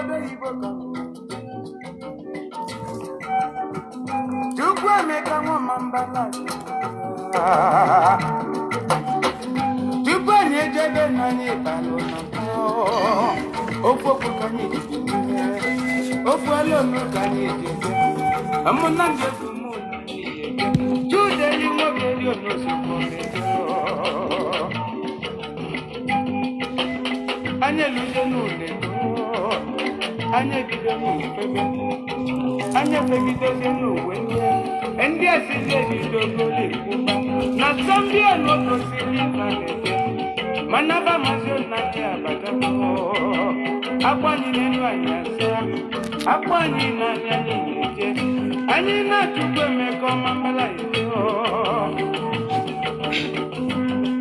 obodo Igbo ka Chukwu Emeka Nwamambala Chukwu anyị ejebe na anyị balụ na ofu okwu ka anyị ejebe ofu alụmụ ka anyị ejebe amụna njebu mụ Judeli nwoke dị onosokwu anyị eluze n'ụlọ anyị ebido n'ufebe anyị efegidezi n'uwe ndị asịzi ebido gole ekwuba na Zambia n'otosiri ịbanete mana ba mazi na ndị abatabo akwanyị n'elu anyị asa akwanyị n'anya na-eje anyị na-achụkwu Emeka Nwamambala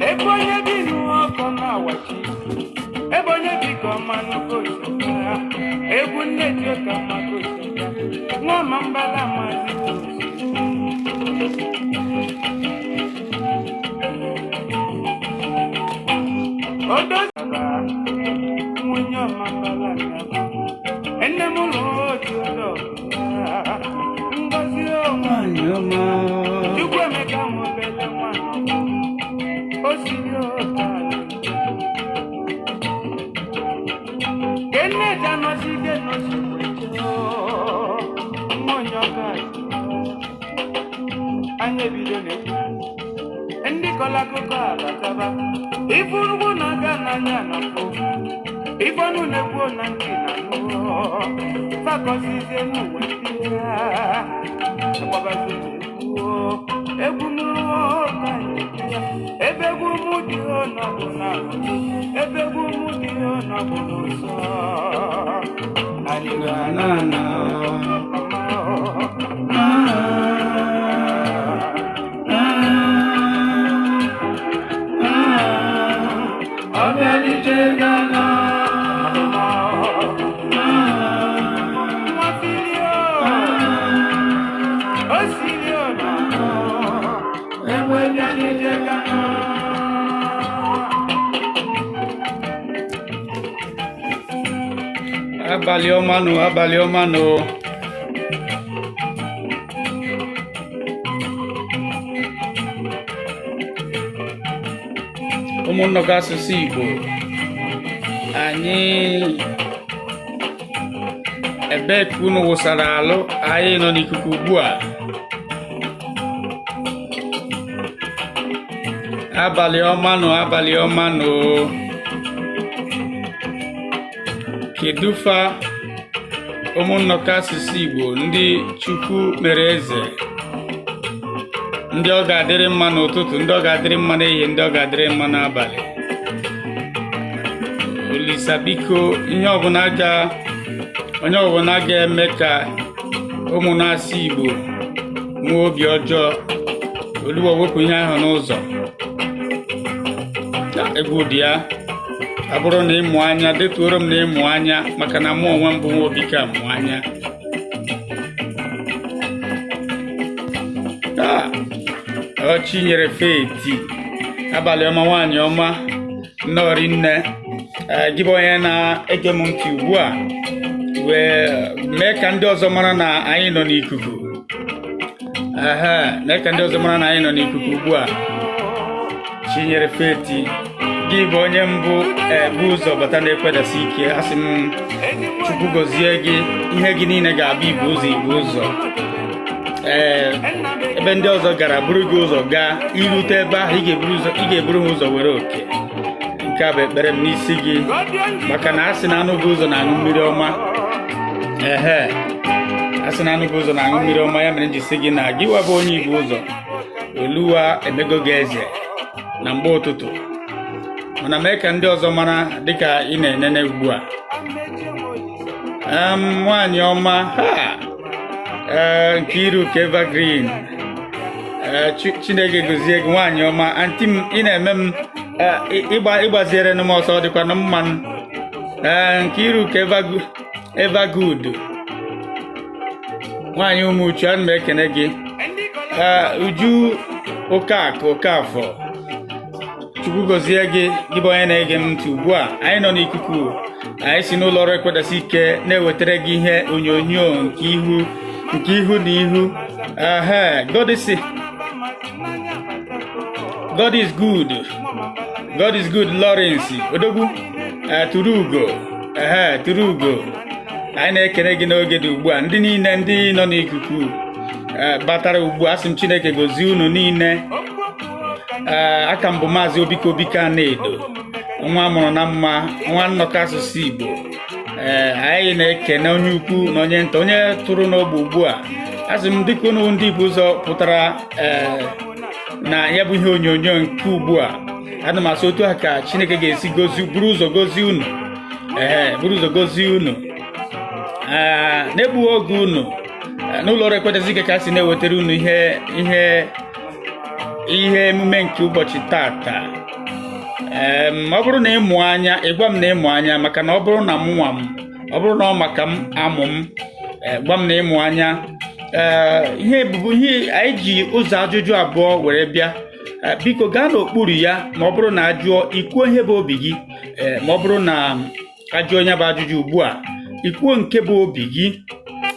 ebe onye dị n'ọkọ na-awachi ebe onye biko mmanụ kosoka egwu nne ji ụka maka kosoka Nwamambala mazi odozaba nwunye Nwamambala nne m ụlọ otu ụlọ ngozi nwanyị ọma Chukwu Emeka nwebele nwanyị o siri ụta Keneta nosige nosikwecho Monyoka Anye bidone Ndi kola kuka alataba Ifurugu naga nanya napo Ifonu nebuo nankina nuo Fako size nuwe pia Wabazi nebuo Egu nuo kanye pia Ebegu mudi ona kuna Ebegu mudi ona kunusa Aliganana Abelitegana Mafilio Osilio Ebelitegana Abalị ọmanụ ụmụnnọkọ asụsụ Igbo anyị ebe ka unu wụsara alụ anyị nọ n'ikuku ugbu a abalị ọmanụ kedufa ụmụnnọkọ asụsụ Igbo ndị Chukwu mere eze ndị ọ ga-adịrị mma n'ụtụtụ ndị ọ ga-adịrị mma n'ehihie ndị ọ ga-adịrị mma n'abalị Olisa biko onye ọbụla ga-eme ka ụmụ na-asụ Igbo nwee obi ọjọọ Oluwa wepụ ihe ahụ n'ụzọ egwu dị ya abụrụ na ịmụ anya detuoro m na ịmụ anya maka na mụ onwe m bụ nwa obi ka mụ anya ọchị nyere feti abalị ọma nwaanyị ọma nnọrị nne gị bụ onye na-ege m ntị ugbu a wee mee ka ndị ọzọ mara na anyị nọ n'ikuku mee ka ndị ọzọ mara na anyị nọ n'ikuku ugbu a Chinyere feti gị bụ onye mbụ bụ ụzọ bata na-ekwedasị ike asị m Chukwu gọzie gị ihe gị niile ga-abụ ibu ụzọ ebe ndị ọzọ gara buru gị ụzọ gaa irute ebe ahụ ị ga-eburu ha ụzọ were oke nke a bụ ekpere m n'isi gị maka na asị na anụ gị ụzọ na-aṅụ mmiri ọma asị na anụ gị ụzọ na-aṅụ mmiri ọma ya mere m ji sị gị na gị wabụ onye ibu ụzọ Oluwa emego gị eze na mgbe ụtụtụ mana mee ka ndị ọzọ mara dịka ị na-enene ugbu a nwaanyị ọma Nkiru ka Evergreen Chineke gozie gị nwaanyị ọma anti m ị na-eme m ịgbaziere m ọsọ dịkwa na mma Nkiru ka Evergood nwaanyị ụmụ uchu ana m ekene gị Uju Okafọ Chukwu gozie gị bụ onye na-ege m ntị ugbu a anyị nọ n'ikuku anyị si n'ụlọ ọrụ Ekwedasi Ike na-ewetara gị ihe onyonyo nke ihu na ihu. God is good. God is good. Lawrence Odogwu Turugo Turugo anyị na-ekene gị n'oge dị ugbu a. Ndị niile ndị nọ n'ikuku batara ugbu a, asị m Chineke gozie unu niile. Aka m bụ Maazị Obika Obika Nedo, nwa mụrụ na mma, nwa nnọkọ asụsụ Igbo. Anyị na-ekene onye ukwu na onye nta, onye tụrụ n'ogbe ugbu a. Asị m dịka unu ndị Igbo ụzọ pụtara na ya bụ ihe onyonyo nke ugbu a, ana m asị otu a ka Chineke ga-esi buru ụzọ gozie unu, buru ụzọ gozie unu na-egbughị oge unu. N'ụlọ ọrụ Ekwedasi Ike ka si na-ewetara unu ihe emume nke ụbọchị tata. Ọ bụrụ na ịmụ anya, ịgwa m na ịmụ anya, maka na ọ bụrụ na ọ bụrụ na ọ maka m amụ m, gwa m na ịmụ anya. Ihe ebubo ihe anyị ji ụzọ ajụjụ abụọ were bịa. Biko gaa n'okpuru ya ma ọ bụrụ na ajụọ ikwuo ihe bụ obi gị. Ma ọ bụrụ na ajụọ onye bụ ajụjụ ugbu a, ikwuo nke bụ obi gị,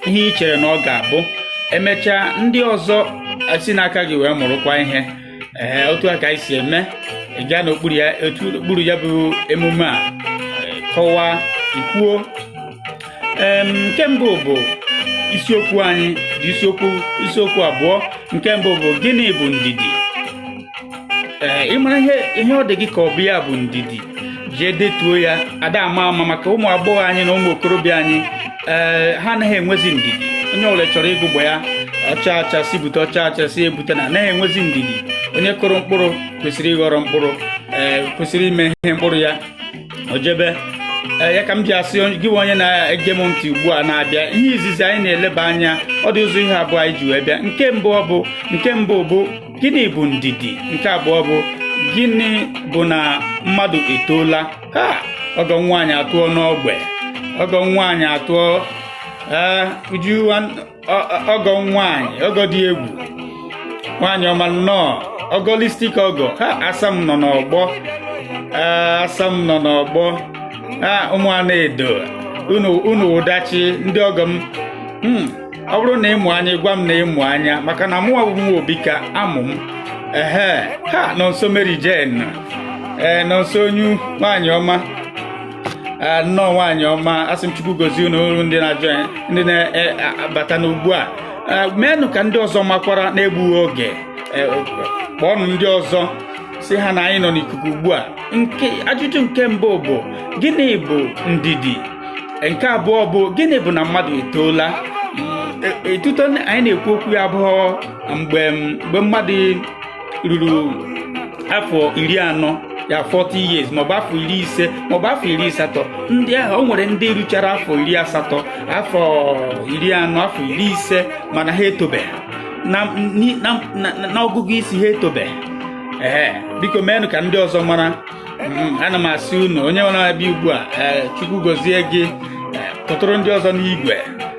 ihe ị chere na ọ ga-abụ. Emechaa ndị ọzọ si n'aka gị wee mụrụkwa ihe. Otu a ka anyị si eme. Gaa n'okpuru ya, otu okpuru ya bụ emume a, kọwaa, ikwuo. Nke mbụ bụ isiokwu anyị dị isiokwu abụọ. Nke mbụ bụ gịnị bụ ndidi? Ịmara ihe ọ dị gị ka ọ bụ ya bụ ndidi, jee detuo ya. Ada ama maka ụmụ agbọghọ anyị na ụmụ okorobịa anyị, ha anaghị enwezi ndidi. Onye ọbụla chọrọ ịgụgba ya ọcha acha si bute, ọcha acha si ebute, na anaghị enwezi ndidi. Onye kụrụ mkpụrụ kwesịrị ịghọrọ mkpụrụ, kwesịrị ime ihe mkpụrụ ya o jebe. Ya ka m ji asị gị onye na-ege m ntị ugbu a na-abịa, ihe izizi anyị na-eleba anya, ọ dị ụzọ ihe abụọ anyị ji wee bịa. Nke mbụ bụ gịnị bụ ndidi? Nke abụọ bụ gịnị bụ na mmadụ etoola? Ọgọ nwaanyị atụọ n'ogbe, ọgọ nwaanyị atụọ uju, ọgọ nwaanyị, ọgọ dị egwu, nwaanyị ọma nnọọ, ọgọ listik ọgọ. Asam nọ n'ọgbọ, Asam nọ n'ọgbọ. Ụmụ Anedo, unu ụdachi ndị ọgọ m. Ọ bụrụ na ịmụ anya, gwa m na ịmụ anya, maka na mụnwa bụ nwa Obika amụ m. Nọ nso Mary Jane, nọ nso onye nwaanyị ọma, nnọọ nwaanyị ọma. Asị m Chukwu gozie unu ndị na-abata n'ugbu a. Meenụ ka ndị ọzọ makwara na-egbughị oge. Kpọọnụ ndị ọzọ, si ha na anyị nọ n'ikuku ugbu a. Ajụjụ nke mbụ bụ gịnị bụ ndidi? Nke abụọ bụ gịnị bụ na mmadụ etoola? Etuto anyị na-ekwu okwu ya abụọ mgbe mmadụ ruru afọ 40, ya 40 years, maọbụ afọ 50, maọbụ afọ 80. Ndị ahụ, o nwere ndị ruchara afọ 80, afọ 40, afọ 50, mana ha etobeghị na ọgụgụ isi, ha etobeghị. Biko meenụ ka ndị ọzọ mara. Ana m asị unu, onye na-abịa ugbu a, Chukwu gozie gị. Tụtụrụ ndị ọzọ n'igwe,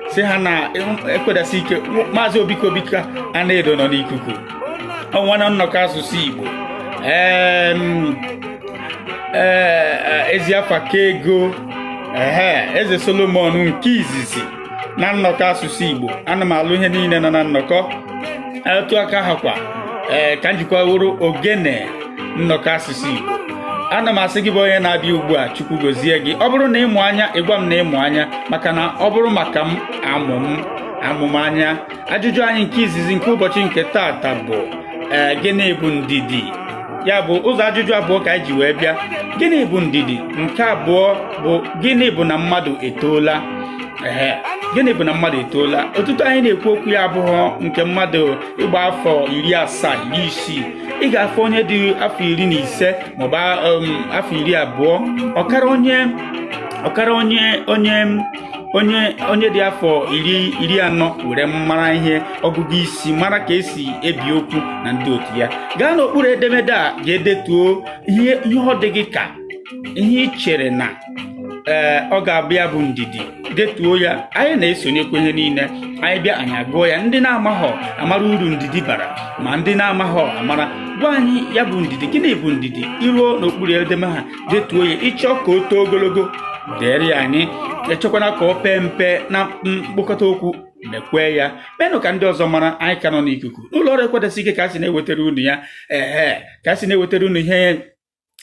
si ha na Ekwedasi Ike, Maazị Obika Obika Anedo nọ n'ikuku. Ọnwa na nnọkọ asụsụ Igbo. Eziafa Kego, Eze Solomon nke izizi na nnọkọ asụsụ Igbo. Ana m alụ ihe niile nọ na nnọkọ. Otu aka ahụkwa ka njikwa wụrụ ogene nnọkọ asụsụ Igbo. Ana m asị gị bụ onye na-abịa ugbu a, Chukwu gozie gị. Ọ bụrụ na ịmụ anya, ịgwa m na ịmụ anya, maka na ọ bụrụ maka m amụmanya. Ajụjụ anyị nke izizi nke ụbọchị nke tata bụ gịnị bụ ndidi? Ya bụ ụzọ ajụjụ abụọ ka anyị ji wee bịa. Gịnị bụ ndidi? Nke abụọ bụ gịnị bụ na mmadụ etoola? Gịnị bụ na mmadụ etoola? Ọtụtụ anyị na-ekwu okwu ya abụghị nke mmadụ ịgba afọ 70, 60. Ị ga-afọ onye dị afọ 15 maọbụ afọ 20. Ọkara onye dị afọ 40 were mara ihe ọgụgụ isi, mara ka esi ebi okwu na ndị otu ya. Gaa n'okpuru edemede a, ga-edetuo ihe ọ dị gị ka ihe ị chere na ọ ga-abịa bụ ndidi. Detuo ya. Anyị na-esonyekwa ihe niile. Anyị bịa, anyị agụọ ya. Ndị na-amaghọ amara uru ndidi bara, ma ndị na-amaghọ amara gwa anyị ya bụ ndidi. Gịnị bụ ndidi? Iruo n'okpuru edemede ha detuo ya. Ịchọ ka o too ogologo dere ya anyị. Echekwana ka o pee mpe na mkpokọta okwu mekwe ya. Menụ ka ndị ọzọ mara anyị ka nọ n'ikuku. Ụlọ ọrụ Ekwedesi Ike ka a sị na-ewetara unu ya ka a sị na-ewetara unu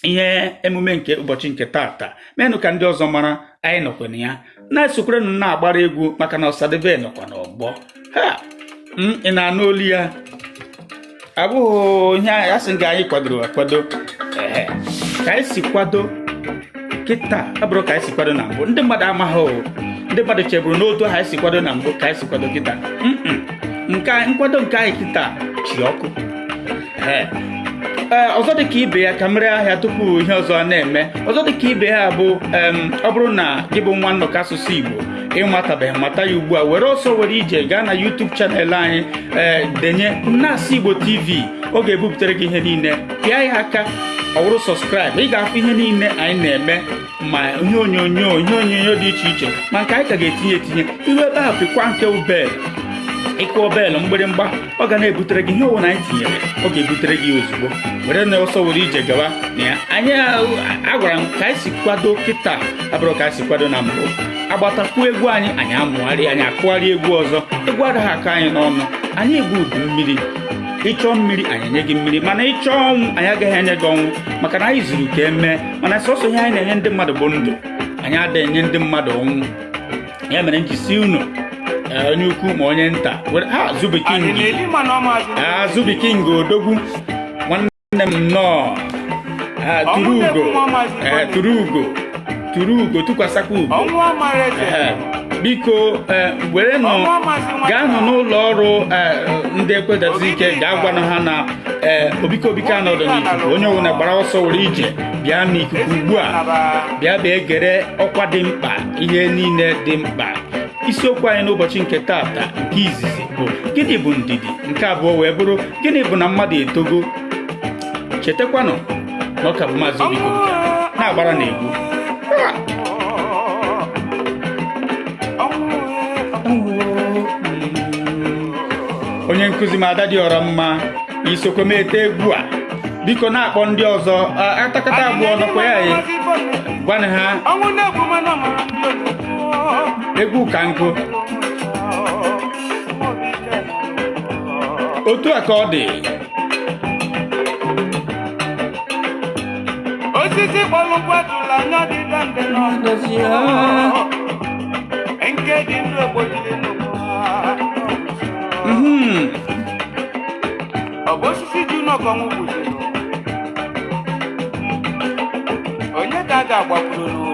ihe emume nke ụbọchị nke tata. Menụ ka ndị ọzọ mara anyị nọkwana ya na-esokwerenụ na-agbara egwu maka na Ọsadebe nọkwa n'ọgbọ. Ị na-anụ olu ya? Abụghị ihe a sị nga anyị kwadoro akwado. Ka anyị si kwado kịta abụrụ ka anyị si kwado na mbụ. Ndị mmadụ amaghị. Ndị mmadụ cheburu n'otu ha si kwado na mbụ ka anyị si kwado kịta. Nkwado nke anyị kịta chi ọkụ. Ọzọ dị ka ibe ya ka mere ahịa tupu ihe ọzọ na-eme. Ọzọ dị ka ibe ha bụ ọ bụrụ na gị bụ nwa nnọkọ asụsụ Igbo ịmatabeghị mata ya ugbu a, were ọsọ were ije gaa na YouTube chanel anyị denye Nnasị Igbo TV. Ọ ga-ebupụtara gị ihe niile. Pịa ya aka ọ bụrụ sọskraịbụ. Ị ga-afụ ihe niile anyị na-eme, ma ihe onyonyo dị iche iche, ma nke anyị ka ga-etinye iru ebe ahụ. Pịkwa nke bel, ịkụọ bel mgbịrịmgba, ọ ga na-ebutere gị ihe ọbụla anyị tinyere. Ọ ga-ebutere gị ozugbo. Were na ọsọ were ije gawa na ya. Anyị agwara m ka anyị si kwado kịta abụrụ ka anyị si kwado na mbụ. Agbatakwu egwu anyị amụgharị, anyị akụgharị egwu ọzọ. Egwu agaghị akọ anyị n'ọnụ. Anyị egwu udu mmiri. Ịchọọ mmiri anyị enye gị mmiri, mana ịchọọ ọnwụ anyị agaghị enye gị ọnwụ, maka na anyị zuru ka emee. Mana sọsọ ihe anyị na-enye ndị mmadụ bụ ndụ. Anyị adịghị enye ndị mmadụ ọnwụ. Ya mere njisi unu onye ukwu ma onye nta Zubiking odogwu nwanne m nnọọ. tụrụ ugo tụkwasakwa ugo. Biko were gaa nọ n'ụlọ ọrụ ndị Ekwedesi Ike ga-agwanụ ha na obikobika nọdụ n'ikuku. Onye ọbụla gbara ọsọ were ije bịa n'ikuku ugbu a. Bịa egere ọkwa dị mkpa, ihe niile dị mkpa. Isiokwu anyị n'ụbọchị nke tata nke izizi bụ gịnị bụ ndidi. Nke abụọ wee bụrụ gịnị bụ na mmadụ etogo. Chetakwanụ na ọ ka bụ Maazị Obikobika na-agbara n'egwu. Onye nkụzi m Ada dị ọra mma isokwe m ete egwu a. Biko na-akpọ ndị ọzọ atakata abụọ nọkwa ya gwana ha egwu ka nkụ. Otu a ka ọ dị. Osisi kpọrọ kwatụla anya dị dande n'ọdọzi ya. Nke dị ndụ ogbodile n'ugwu. Ọ bụ osisi dị n'ọkọ nwụgwụ. Onye ka a ga-agbakwuru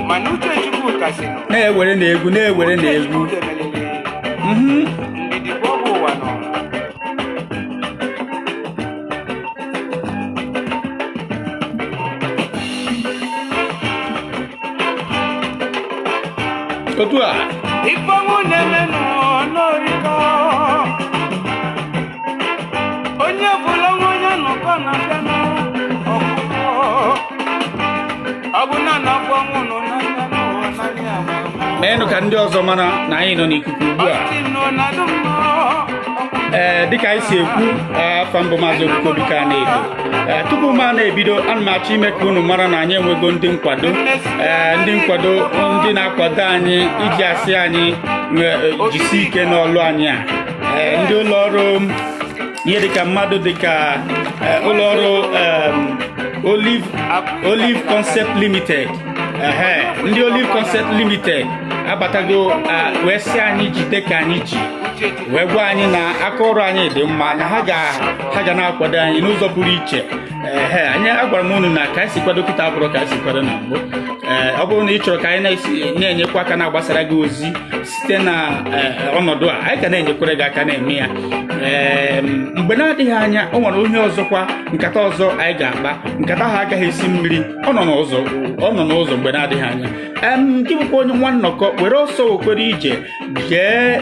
mana uche Chukwu kasị na-ewere n'egwu. ndidi bụ ọgwụ ụwa nọ. Otu a Ifeọnwụ na-eme n'orikọ. Onye bụla onye nnọkọ na-abịa n'ọkụkọ. Ọ bụ na na-abụ ọnwụ nọ n'anya n'ụwa n'anya. Meenụ ka ndị ọzọ mara na anyị nọ n'ikuku ugbu a. Dịka anyị si ekwu, afa mbụ Maazị Obikobika na-edo. Tupu m na-ebido, ana m achọ ime ka unu mara na anyị enwego ndị nkwado. Ndị na-akwado anyị iji asị anyị jisi ike n'ọlụ anyị a. Ndị ụlọ ọrụ ihe dịka mmadụ dịka ụlọ ọrụ Olive Concept Limited. Ndị Olive Concept Limited abatago wee sị anyị jide ka anyị ji wee gwa anyị na aka ọrụ anyị dị mma, na ha ga na-akwado anyị n'ụzọ pụrụ iche. Anyị agwara m unu na ka anyị si kwado kịta abụrụ ka anyị si kwado na mbụ. Ọ bụrụ na ị chọrọ ka anyị na-enyekwa aka na-agbasara gị ozi site na ọnọdụ a, anyị ka na-enyekwara gị aka na-eme ya. Mgbe na-adịghị anya o nwere onye ọzọkwa nkata ọzọ anyị ga-akpa. Nkata ha agaghị esi mmiri, ọ nọ n'ụzọ mgbe na-adịghị anya. Gị bụkwa onye nwa nnọkọ, were ọsọ okwere ije jee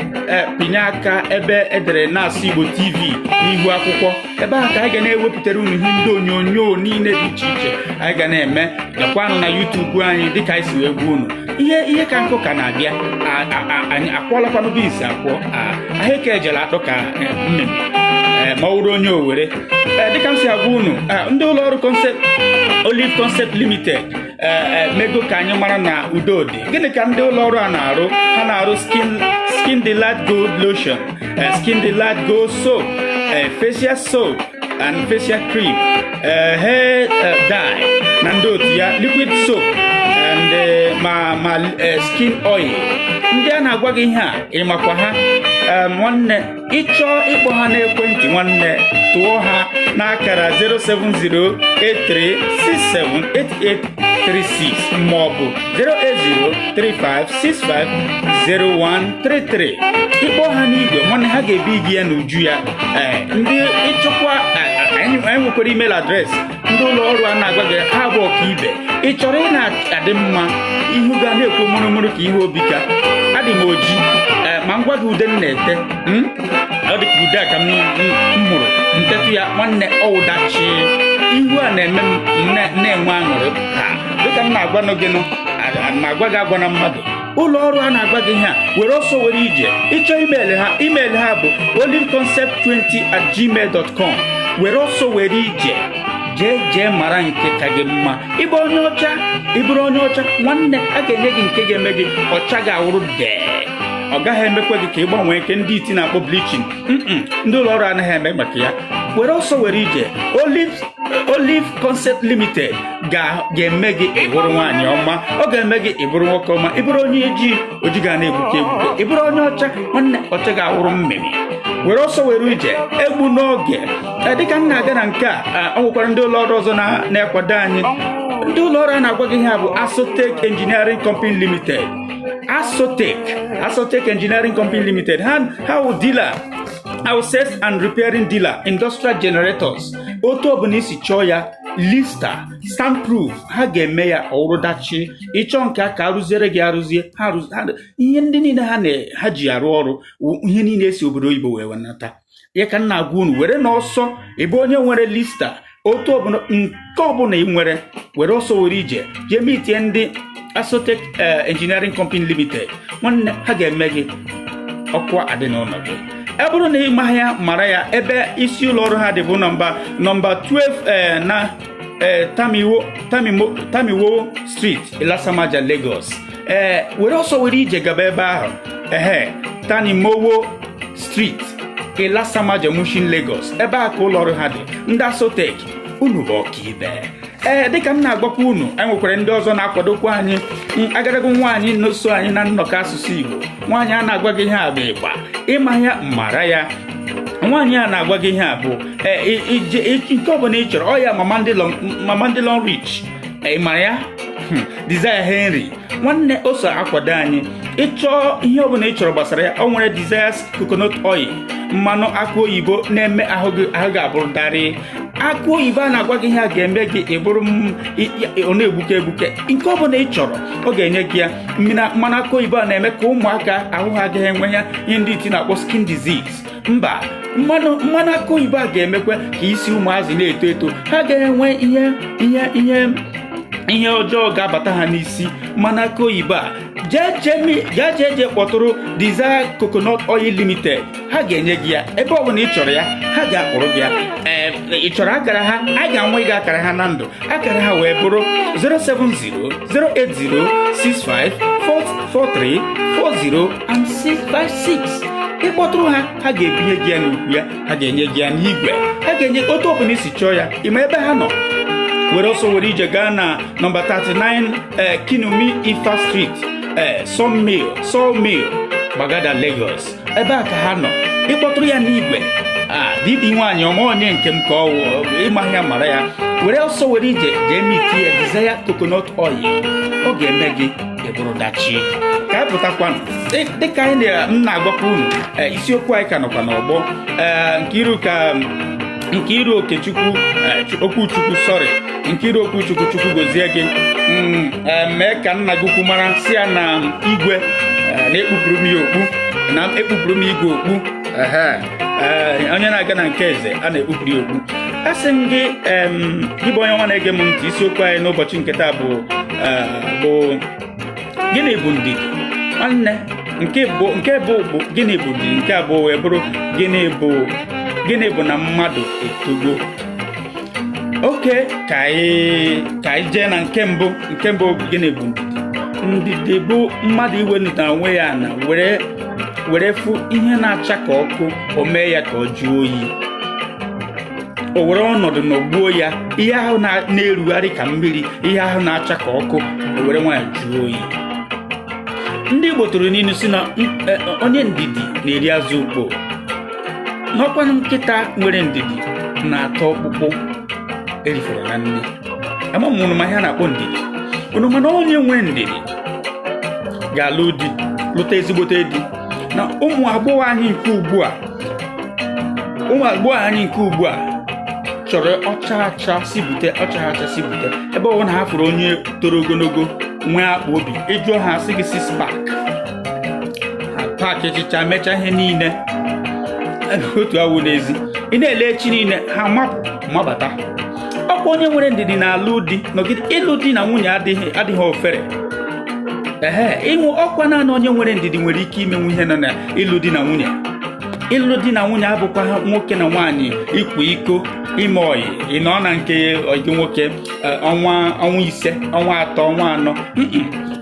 pinye aka ebe edere Nnasị Igbo TV n'ihu akwụkwọ. Ebe ahụ ka anyị ga na-ewepụtara unu ihe ndị onyonyo niile dị iche iche anyị ga na-eme. Gakwanụ na YouTube anyị dịka anyị si wee gwa unu ihe ka nkụ ka na-abịa. Anyị akwọlakwanụ bụ isi akwọ ahụike ejela atọ ka mmemme. ma ọ bụrụ onye Owerri. Dịka m si agwa unu, ndị ụlọ ọrụ Olive Concept Limited mego ka anyị mara na udo dị. Gịnị ka ndị ụlọ ọrụ a na-arụ? Ha na-arụ Skin Delight Gold Lotion, Skin Delight Gold Soap, facial soap and facial cream, hair dye na ndị otu ya, liquid soap and skin oil. Ndị a na-agwa gị ihe a ịmakwa ha. Nwanne ịchọ ịkpọ ha n'ekwentị, nwanne tụọ ha n'akara 07083678836 maọbụ 08035650133. ịkpọ ha n'igwe, nwanne ha ga-ebi gị ya n'uju ya. Ndị ịchọkwa anyị nwekwara email adreesị ndị ụlọ ọrụ a na-agwa gị ha bụ ọkaibe. Ị chọrọ ị na-adị mma, ihu ga na-ekwu mụrụmụrụ ka ihe obika, adị m oji, ma ngwa gị ude m na-ete, ọ dị ka ude a ka m hụrụ ntetụ ya, nwanne ọwụdachi ihu a na-eme m na-enwe aṅụrị. Dịka m na-agwa gị na-agwa gị agwa na mmadụ, ụlọ ọrụ a na-agwa gị ha were ọsọ were ije. Ịchọ email ha bụ oliveconcept20@gmail.com. were ọsọ were ije jee mara nke ka gị mma. Ịbụ onye ọcha, ịbụrụ onye ọcha, nwanne a ga-enye gị nke ga-eme gị ọcha ga-awụrụ dee. Ọ gaghị emekwa gị ka ị gbanwee nke ndị iti na-akpọ bleaching. Ndị ụlọ ọrụ anaghị eme maka ya. Were ọsọ were ije. Olive Concept Limited ga-eme gị ịbụrụ nwaanyị ọma, ọ ga-eme gị ịbụrụ nwoke ọma. Ịbụrụ onye oji ga na-egbuke egbuke, ịbụrụ onye ọcha, nwanne ọcha ga-awụrụ mmiri. Were ọsọ were ije, egbu n'oge. Dịka m na-aga na nke a, ọ nwekwara ndị ụlọ ọrụ ọzọ na-akwado anyị. Ndị ụlọ ọrụ a na-agwa gị ha bụ Asotech Engineering Company Limited. Asotech Engineering Company Limited. Ha wụ dealer, our sales and repairing dealer, industrial generators. Otu ọbụla isi chọọ ya, lista, soundproof, ha ga-eme ya ọrụdachi. Ịchọ nke ka arụziere gị arụzie, ihe ndị niile ha ji arụ ọrụ, ihe niile esi obodo oyibo wee wenata. Ya ka nna agwa unu, were n'ọsọ ebe onye nwere lista, otu ọbụla nke ọbụla ị nwere, were ọsọ were ije jee mitie ndị Asotech Engineering Company Limited. Nwanne ha ga-eme gị ọkwa adị n'ụlọ gị. Ọ bụrụ na ị ma ya, mara ya, ebe isi ụlọ ọrụ ha dị bụ nọmba 12 na Tamiwo Street, Ilasamaja, Lagos. Were ọsọ were ije gaba ebe ahụ. Tanimowo Street, Ilasamaja, Mushin, Lagos. Ebe a ka ụlọ ọrụ ha dị. Ndị Asotech, unu bụ ọkaibe. Dịka m na-agbakwa unu, anyị nwekwara ndị ọzọ na-akwadokwa anyị. Agadago nwaanyị na-eso anyị na nnọkọ asụsụ Igbo. Nwaanyị a na-agwa gị ihe a bụ ịgba, ịma ya mara ya. Nwaanyị a na-agwa gị ihe a bụ nke ọbụla ị chọrọ. Ọ ya Mama ndị Long Rich, ịmara ya. Desire Henry, nwanne o so akwado anyị. Ịchọọ ihe ọbụla ị chọrọ gbasara ya, ọ nwere Desires Coconut Oil, mmanụ akụ oyibo na-eme ahụ ga-abụrụ darị. Akụ oyibo a na-agwa gị ihe a ga-eme gị ịbụrụ ọ na-egbuke egbuke. Nke ọbụla ị chọrọ, ọ ga-enye gị ya. Mmanụ akụ oyibo a na-eme ka ụmụaka ahụ ha agaghị enwe ya ihe ndị iti na-akpọ skin disease. Mba, mmanụ akụ oyibo a ga-emekwa ka isi ụmụazị na-eto eto, ha ga-enwe ihe ọjọọ ga-abata ha n'isi. Mmanụ akụ oyibo a jee kpọtụrụ Desire Coconut Oil Limited. Ha ga-enye gị ya ebe ọbụla ị chọrọ ya, ha ga-akpọrọ gị ya. Ị chọrọ akara ha, a ga-anwe gị akara ha na ndụ. Akara ha wee bụrụ 070-080-65-4340 and 656. Ịkpọtụrụ ha, ha ga-ebinye gị ya n'ukwu ya, ha ga-enye gị ya n'igwe, ha ga-enye otu ọbụla isi chọọ ya. Ịma ebe ha nọ, were ọsọ were ije gaa na nọmba 39 Kinumi Ifa Street, Sawmill, Bagada, Lagos. Ebe a ka ha nọ. Ịkpọtụrụ ya n'igwe. Didi nwaanyị ọma onye nke m ka ọ ịma ya mara ya. Were ọsọ were ije jee mitie Desire Coconut Oil. Ọ ga-eme gị ịbụrụ dachi. Ka anyị pụtakwanụ. Dịka anyị na-agwakwa unu, isiokwu anyị ka nọkwa n'ọgbọ. Nkiru Okechukwu, Okwuchukwu, Nkiru Okwuchukwu, Chukwu gozie gị. Mee ka nna gị ukwu mara si ya na igwe na-ekpupụrụ m ya okpu, na ekpupụrụ m igwe okpu. Onye na-aga na nke eze a na-ekpupụrụ ya okpu. Asị m gị, gị bụ onye nwa na-ege m ntị, isiokwu anyị n'ụbọchị nke taa bụ gịnị bụ ndidi? Nwanne, nke bụ gịnị bụ ndidi? Nke abụọ wee bụrụ gịnị bụ gịnị bụ na mmadụ etogo? Oke, ka anyị jee na nke mbụ gịnị bụ ndidi? Ndidi bụ mmadụ iwenụta onwe ya na were fụ ihe na-acha ka ọkụ, o mee ya ka ọ jụọ oyi, o were ọnọdụ n'ogbuo ya, ihe ahụ na-erugharị ka mmiri, ihe ahụ na-acha ka ọkụ, o were nwa ya jụọ oyi. Ndị Igbo tụrụ n'ilu si na onye ndidi na-eri azụ ukpo, n'ọkwanụ nkịta nwere ndidi na-atọ ọkpụkpụ erifere na nne. Ama m unu ma ihe a na-akpọ ndidi. Unu mana onye nwere ndidi ga-alụ di, lụta ezigbote di. Na ụmụ agbọghọ anyị nke ugbu a chọrọ ọcha si bute, ebe ọ na ha fụrụ onye toro ogologo nwee akpa obi, ịjụọ ha sị gị six pack, ha paaki echicha mecha ihe niile otu awụ n'ezi, ị na-ele echi niile ha mabata. Ọkwa onye nwere ndidi na-alụ di nọgide. Ịlụ di na nwunye adịghị ofere. Ịnwụ ọkwa naanị onye nwere ndidi nwere ike imenwu ihe nọ na ịlụ di na nwunye. Ịlụ di na nwunye abụkwa nwoke na nwaanyị ikwa iko, ime oyi, ị nọ na nke oyi nwoke ọnwa 5, ọnwa 3, ọnwa 4.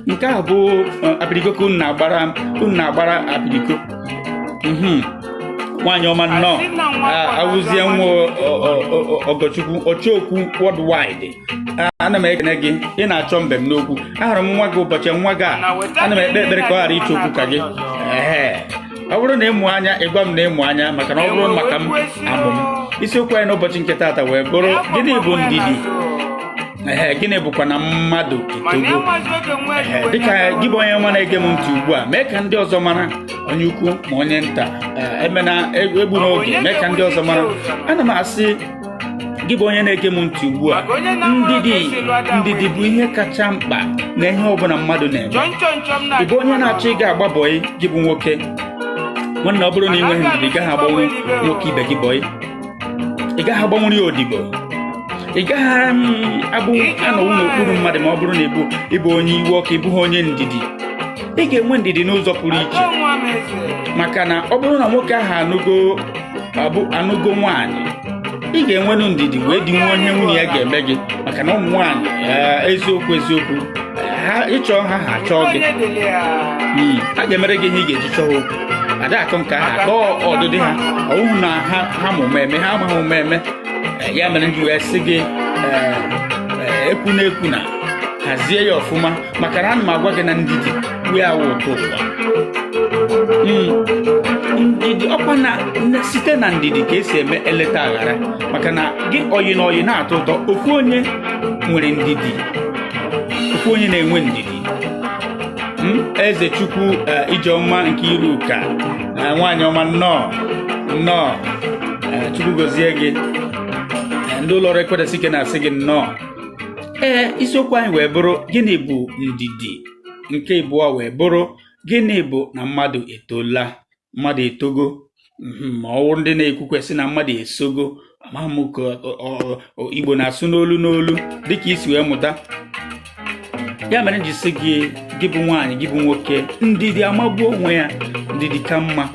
Nke a bụ apiriko ka unu na-agbara apiriko. Nwaanyị ọma nnọọ, awụzie nwa Ọgọchukwu Ochookwu worldwide. Ana m ekene gị, ị na-achọ mbem n'okwu. Ahụrụ m nwa gị ụbọchị nwa gị a, ana m ekpe ekpere ka ọ ghara ịchọ okwu ka gị. Ọ bụrụ na ịmụ anya, ịgwa m na ịmụ anya, maka na ọ bụrụ maka m amụ m. Isiokwu anyị n'ụbọchị nke taata wee bụrụ gịnị bụ ndidi? Gịnị bụkwa na mmadụ etogo? Dịka gị bụ onye nwa na-ege m ntị ugbu a, mee ka ndị ọzọ mara, onye ukwu ma onye nta, emena egbu n'oge, mee ka ndị ọzọ mara. Ana m asị gị bụ onye na-ege m ntị ugbu a, ndidi bụ ihe kacha mkpa na ihe ọbụla mmadụ na-eme. Ị bụ onye na-achọ ịga agba bọyị, gị bụ nwoke nwanne, ọ bụrụ na ị nweghị ndidi, ị gaghị agbanwe nwoke ibe gị bọyị, ị gaghị agbanwere ya odibo, ị gaghị anọwu n'okpuru mmadụ ma ọ bụrụ na ịbụ onye iwe ọkụ, ịbụghị onye ndidi. Ị ga-enwe ndidi n'ụzọ pụrụ iche, maka na ọ bụrụ na nwoke ahụ anụgo nwaanyị, ị ga-enwenụ ndidi wee dị nwa onye nwunye ya ga-eme gị, maka na ụmụ nwaanyị eziokwu ha ịchọ ha achọọ gị, a ga-emere gị ihe ị ga-eji chọọ okwu. Ada akọ nke ha akpọọ ọdụdị ha, ọwụhụ na ha mụ mmemme, ha amaghị mmemme. Ya mere ndị wee sị gị ekwu na hazie ya ọfụma, maka na ana m agwa gị na ndidi wee awụ ụtọ ụwa. Ndidi ọkwa na site na ndidi ka esi eme eleta aghara, maka na gị oyi na oyi na-atọ ụtọ. Ofu onye nwere ndidi, ofu onye na-enwe ndidi. Eze Chukwu Ijeọma nke Iruka, nwaanyị ọma nnọọ, Chukwu gozie gị. Ndị ụlọ ọrụ Ekwedesi ike na-asị gị nnọọ. Isiokwu anyị wee bụrụ gịnị bụ ndidi? Nke ịbụọ wee bụrụ gịnị bụ na mmadụ etola, mmadụ etogo. Ma ọ wụrụ ndị na-ekwukwesị na mmadụ esogo, amaghị m ka Igbo na-asụ n'olu dịka isi wee mụta. Ya mere ji sị gị bụ nwaanyị, gị bụ nwoke, ndidi amagbuo onwe ya, ndidi ka mma.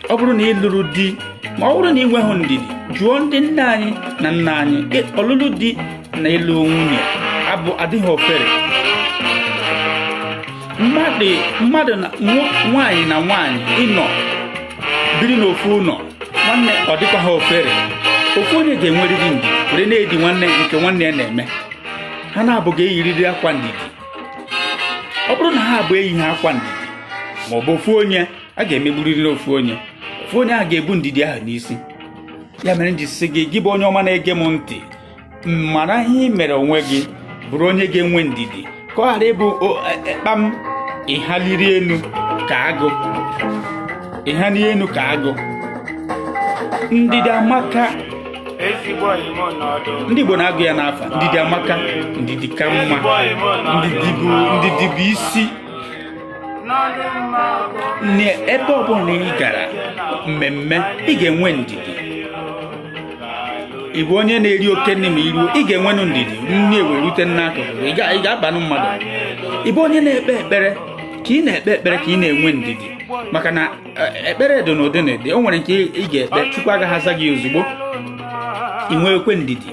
Ọ bụrụ na ị lụrụ di, ma ọ bụrụ na ị nweghị ndidi, jụọ ndị nne anyị na nna anyị. Ọlụlụ di na ịlụ nwunye adịghị ofere. Mmadụ na nwaanyị na nwaanyị ịnọ biri n'ofu ụlọ, nwanne ọ dịkwa ha ofere. Ofu onye ga-enwerịrị ndidi were na-edi nwanne nke nwanne ya na-eme. Ha na-abụghị eyiriri akwa ndidi. Ọ bụrụ na ha abụ eyi ha akwa ndidi, ma ọ bụ ofu onye, a ga-emegburiri n'ofu onye. Ofu onye ahụ ga-ebu ndidi ahụ n'isi. Ya mere nji sị gị bụ onye ọma na-ege m ntị, mara ihe ị mere onwe gị, bụrụ onye ga-enwe ndidi, ka ọ ghara ịbụ kpam ịhaliri enu ka agụ. Ndidi amaka. Ndị Igbo na-agụ ya n'afa, ndidi amaka, ndidi ka mma, ndidi bụ isi. Ebe ọbụla ị gara mmemme, ị ga-enwe ndidi. Ị bụ onye na-eri oke nne ma iruo, ị ga-enwenụ ndidi. Nne ewerute n'akụkụ, ị ga-abanụ mmadụ. Ị bụ onye na-ekpe ekpere, ka ị na-ekpe ekpere ka ị na-enwe ndidi. maka na ekpere dị n'ụdị na ụdị. O nwere nke ị ga-ekpe Chukwu agaghị aza gị ozugbo, ị nwekwe ndidi.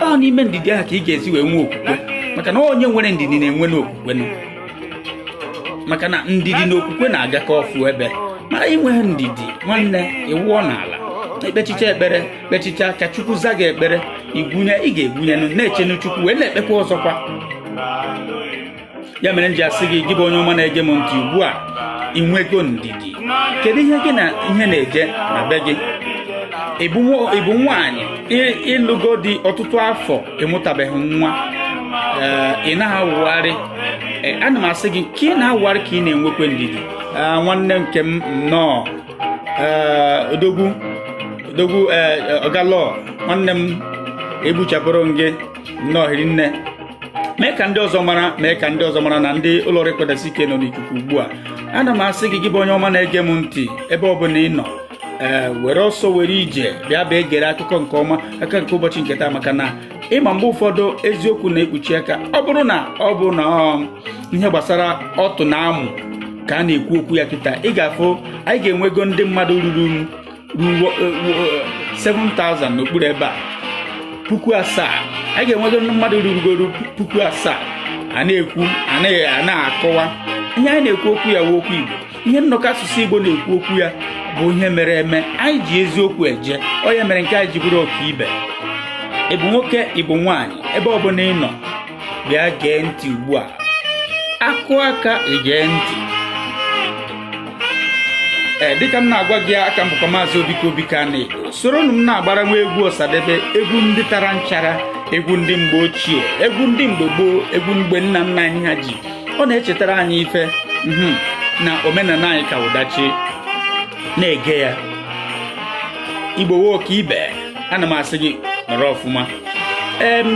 Ọ n'ime ndidi ahụ ka ị ga-esi wee nwee okwukwe, maka na onye nwere ndidi na-enwe n'okwukwe. Maka na ndidi na okwukwe na-agakọ ofu ebe. Mara inwe ndidi nwanne, ịwụọ n'ala ekpechicha ekpere, kpechicha ka Chukwu za gị ekpere, ị ga-egwunye na-echenu Chukwu wee na-ekpekwa ọzọkwa. Ya mere m ji asị gị bụ onye ọma na-ege m ntị ugbu a, ị nwego ndidi. Kedu ihe gị na ihe na-eje na be gị? Ịbụ nwaanyị ịlụgo dị ọtụtụ afọ ịmụtabeghị nwa, ị na-awụgharị. Ana m asị gị ka ị na-awụgharị ka ị na-enwekwe ndidi. Nwanne nke m nnọọ, odogwu ọgalọ, nwanne m egbuchapụrụ gị nnọọ hiri nne. Mee ka ndị ọzọ mara na ndị ụlọ ọrụ Ekwadasi Ike nọ n'ikuku ugbu a. Ana m asị gị bụ onye ọma na-ege m ntị ebe ọ bụla ị nọ, were ọsọ were ije bịa gere akụkọ nke ọma, aka nke ụbọchị nke taa, maka na ịma mgbe ụfọdụ eziokwu na-ekpuchi aka. Ọ bụrụ na ihe gbasara ọtụ na amụ ka a na-ekwu okwu ya kịta, ị ga-afụ anyị ga-enwego ndị mmadụ ruru 7,000 n'okpuru ebe a, 7,000. Anyị ga-enwego ndị mmadụ rurugoro 7,000 a na-ekwu, a na-akọwa ihe anyị na-ekwu okwu ya okwu Igbo. Ihe nnọkọ asụsụ Igbo na-ekwu okwu ya bụ ihe mere eme. Anyị ji eziokwu eje, ọ ya mere nke anyị ji bụrụ ọkaibe. Ịbụ nwoke, ịbụ nwaanyị, ebe ọ bụla ị nọ, bịa gee ntị ugbu a. Akụ aka ege ntị. Dịka m na-agwa gị, aka m bụkwa Maazị Obika Anedo. Soro m na-agbara nwa egwu Ọsadebe, egwu ndị tara nchara, egwu ndị mgbe ochie, egwu ndị mgbe gboo, egwu mgbe nna nna anyị ha ji. Ọ na-echetara anyị ife na omenala anyị ka ụdachi. Na-ege ya Igbo nwoke ibe, ana m asị gị nọrọ ọfụma.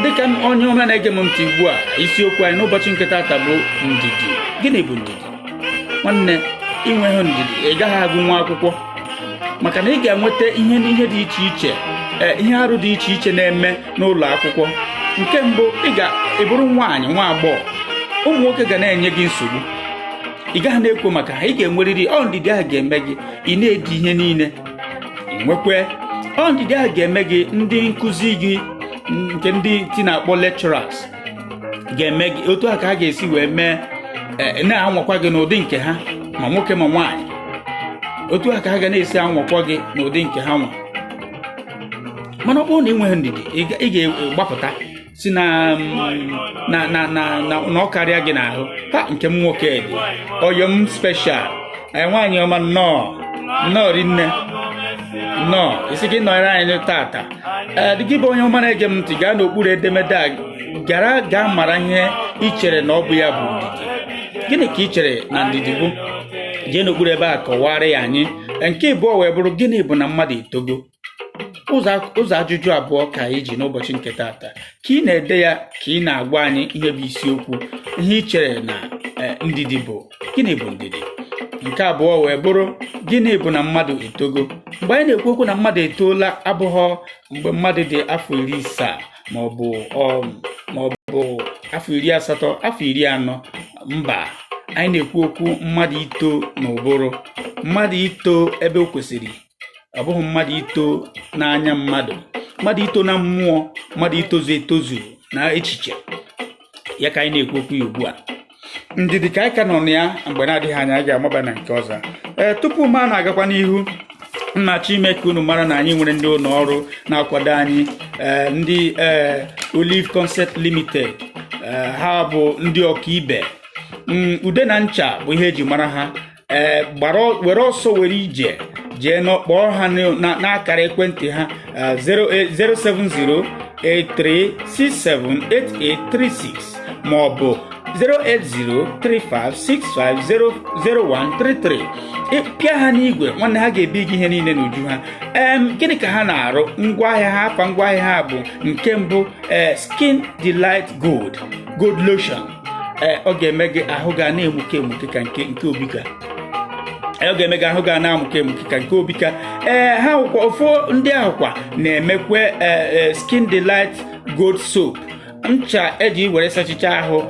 Dịka onye ọma na-ege m ntị ugbu a, isiokwu anyị n'ụbọchị nke taata bụ ndidi. Gịnị bụ ndidi? Nwanne, inweghị ndidi ị gaghị agụ nwa akwụkwọ, maka na ị ga-enweta ihe dị iche iche, ihe arụ dị iche iche na-eme n'ụlọ akwụkwọ. Nke mbụ, ị bụrụ nwaanyị, nwa agbọghọ, ụmụ nwoke ga na-enye gị nsogbu. Ị gaghị na-ekwo maka ha. Ị ga-enwerịrị ndidi ahụ ga-eme gị ị na-edi ihe niile. Ị nwekwe ndidi ahụ ga-eme gị ndị nkụzi gị, nke ndị na-akpọ lecturers, ga-eme gị otu a ka ha ga-esi wee mee na-anwakwa gị n'ụdị nke ha, ma nwoke ma nwaanyị. Otu a ka ha ga na-esi anwakwa gị n'ụdị nke ha nwa. Mana ọ bụrụ na ị nweghị ndidi, ị ga-agbapụta si na ọ karịa gị n'ahụ. Nke m nwoke dị oyom special, nwaanyị ọma nnọọ rinne, nnọọ isi gị nọrọ anyị tata. Gị bụ onye ọma na-ege m ntị, gaa n'okpuru edemede a, gaa mara ihe ị chere na ọ bụ ya bụ ndidi. Gịnị ka ị chere na ndidi bụ? Jee n'okpuru ebe a kọwara ya anyị. Nke abụọ wee bụrụ gịnị bụ na mmadụ etogo. Ụzọ ajụjụ abụọ ka anyị ji n'ụbọchị nke taata, ka ị na-ede ya, ka ị na-agwa anyị ihe bụ isiokwu, ihe ị chere na ndidi bụ. Gịnị bụ ndidi? Nke abụọ wee bụrụ gịnị bụ na mmadụ etogo. Mgbe anyị na-ekwu okwu na mmadụ etoola, abụghọ mgbe mmadụ dị afọ 70 maọbụ afọ 80, afọ 40. Mba, anyị na-ekwu okwu mmadụ ito n'ụbụrụ, mmadụ ito ebe o kwesịrị. Ọ bụghị mmadụ ito n'anya mmadụ, mmadụ ito na mmụọ, mmadụ itozu etozu na echiche. Ya ka anyị na-ekwu okwu ya ugbu a. Ndidi ka anyị ka nọ na ya. Mgbe na-adịghị anya anyị ga-amaba na nke ọzọ. Tupu m na-agakwa n'ihu, mmachi ime ka unu mara na anyị nwere ndị ụlọ ọrụ na-akwado anyị, ndị Olive Concept Limited. Ha bụ ndị ọkaibe. Ude na ncha bụ ihe eji mara ha. Were ọsọ were ije jee kpọọ ha n'akara ekwentị ha 08083678836 maọbụ 08035650133. Pịa ha n'igwe, nwanne ha ga-ebi gị ihe niile n'uju ha. Gịnị ka ha na-arụ? Ngwaahịa ha, afa ngwaahịa ha bụ nke mbụ, Skin Delight Gold Lotion. Ọ ga-eme gị ahụ ga na-emuke emuke ka nke Obika. Ọ ga-eme gị ahụ ga na-amụke emuke ka nke Obika. Ha ụkwa ofu ndị ahụkwa na-emekwe Skin Delight Gold Soap. ncha eji were sachicha ahụ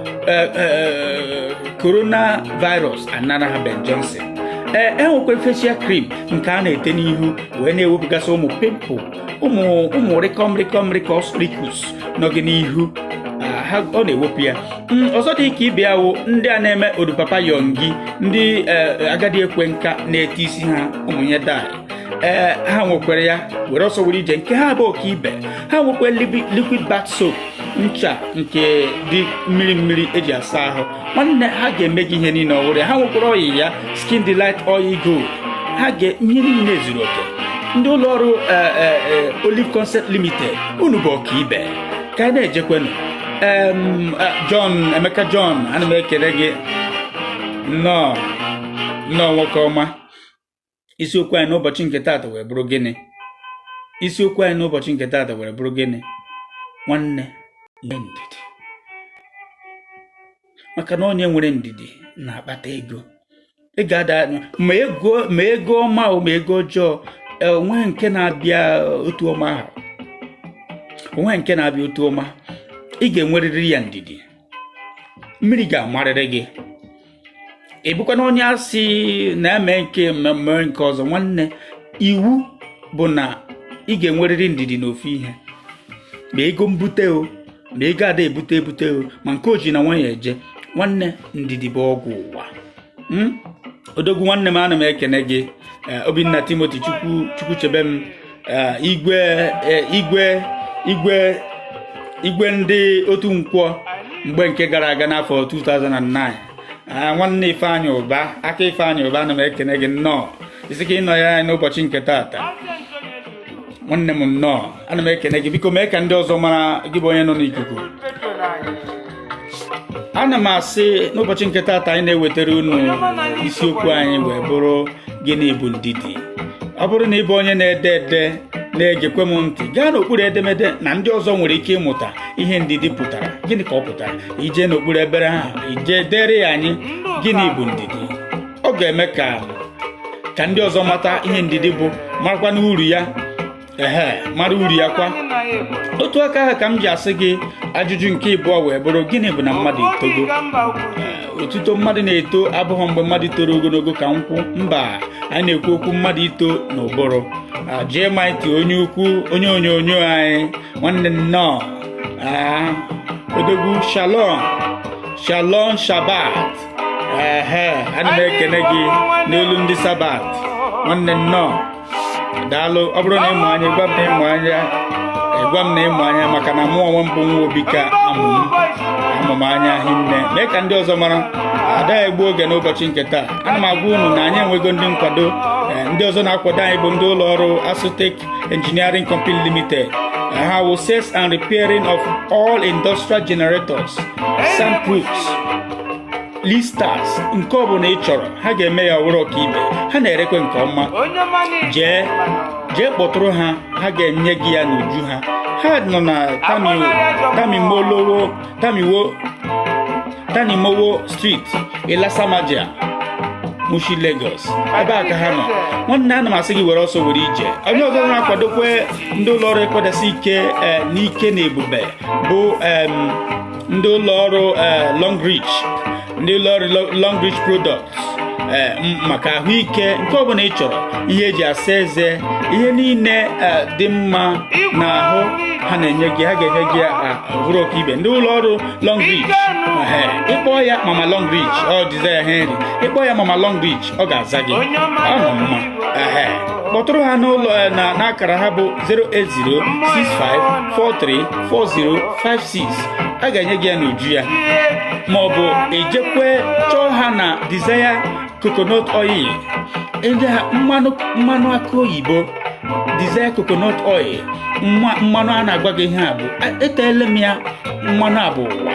coronavirus anara ha Ben Johnson. Enwekwa facial cream nke a na-ete n'ihu wee na-ewepụgasị ụmụ pimple, ụmụ rikus n'oge n'ihu, ọ na-ewepụ ya. Ọzọ dị ka ibe ya wụ ndị a na-eme odupapa yongi, ndị agadi ekwe nka na-ete isi ha ụmụnye dai. Ha nwekwara ya were ọsọ were ije nke ha bụ oke ibe. Ha nwekwa liquid bath soap, ncha nke dị mmiri eji asa ahụ. Nwanne ha ga-eme gị ihe niile ọhụrụ. Ha nwekwara oyi ya Skin Delight Oil Gold. Ha ihe niile zuru oke. Ndị ụlọ ọrụ Olive Concept Limited, unu bụ oke ibe. Ka anyị na-ejekwenụ. Emeka John, ana m ekele gị nnọọ nwoke ọma. Isiokwu anyị n'ụbọchị nke taata wee bụrụ gịnị? Isiokwu anyị n'ụbọchị nke taata wee bụrụ gịnị? Nwanne, nwee ndidi. Maka na onye nwere ndidi na-akpata ego. Ị ga-ada ma ego ọma o ma ego ọjọọ, onwe nke na-abịa otu ọma ahụ. Onwe nke na-abịa otu ọma. Ị ga-enwerịrị ya ndidi. Mmiri ga-amarịrị gị. Ị bụkwa na onye asị na-eme nke mmemme nke ọzọ. Nwanne, iwu bụ na ị ga-enwerịrị ndidi n'ofu ihe. Ma ego mbute o, ma ego ada ebute o, ma nke oji na nwanyị eje. Nwanne, ndidi bụ ọgwụ ụwa. Odogwu nwanne m, ana m ekene gị. Obinna Timothy Chukwu chebe m. Igwe ndị otu nkwọ mgbe nke gara aga n'afọ 2009. Nwanne Ifeanyị Ụba, aka Ifeanyị Ụba, ana m ekene gị nnọọ. Isi ka ị nọ ya n'ụbọchị nke taata. Nwanne m nnọọ, ana m ekene gị. Biko mee ka ndị ọzọ mara gị bụ onye nọ n'ikuku. Ana m asị n'ụbọchị nke taata anyị na-ewetara unu isiokwu anyị wee bụrụ gịnị bụ ndidi. Ọ bụrụ na ị bụ onye na-ede ede na-egekwe m ntị, gaa n'okpuru edemede na ndị ọzọ nwere ike ịmụta ihe ndidi pụtara. Gịnị ka ọ pụtara? Ije n'okpuru ebere ha, ije dere ya anyị gịnị bụ ndidi. Ọ ga-eme ka ndị ọzọ mata ihe ndidi bụ, marakwa n'uru ya. Mara uru ya kwa. Otu aka ahụ ka m ji asị gị ajụjụ nke ịbụọ wee bụrụ gịnị bụ na mmadụ etogo. Otuto mmadụ na-eto abụghị mgbe mmadụ toro ogologo ka nkwụ. Mba, anyị na-ekwu okwu mmadụ ito n'ụbụrụ. Jee maịtị onye ukwu, onye onyonyo anyị, nwanne nnọọ. Odogwu Shalom Shabbat. Ana m ekene gị n'elu ndị Sabat. Nwanne nnọọ, daalụ. Ọ bụrụ na ịmụ anya, gwa m na ịmụ anya maka na mụ onwe m bụ nwa obi ka amụm anya hinne. Mee ka ndị ọzọ mara. Ada egbu oge n'ụbọchị nke taa. Ana m agwa unu na anyị enwego ndị nkwado. Ndị ọzọ na-akwado anyị bụ ndị ụlọ ọrụ Asutech Engineering Company Limited. Ha will sales and repairing of all industrial generators, soundproofs, listers, nke ọ bụla ị chọrọ. Ha ga-eme ya ọwụrụ ọka ibe. Ha na-erekwe nke ọma. Jee kpọtụrụ ha, ha ga-enye gị ya n'uju ha. Ha nọ na Tanimowo Street, Ilasamaja, Mushi, Lagos. Ebe a ka ha nọ. Nwanne, ana m asị gị were ọsọ were ije. Onye ọzọ na-akwadokwe ndị ụlọ ọrụ ekwedesi ike n'ike na ebube bụ ndị ụlọ ọrụ ndị ụlọ ọrụ Long Reach Products. Maka ahụike nke ọ bụla ị chọrọ, ihe eji asa eze, ihe niile dị mma n'ahụ, ha na-enye gị. Ha ga-enye gị ọhụrụ ọka ibe. Ndị ụlọ ọrụ Long Reach, ịkpọ ya Mama Long Reach, ọ Desire Henry. Ịkpọ ya Mama Long Reach, ọ ga-aza gị. Ọ nọ mma. Kpọtụrụ ha n'ụlọ n'akara ha bụ 08065434056. A ga-enye gị ya n'uju ya. Ma ọ bụ ejekwe chọọ ha na Desire Coconut Oil, mmanụ akụ oyibo. Desire Coconut Oil, mmanụ a na-agwa gị ihe a bụ eteela m ya. Mmanụ a bụ ụwa.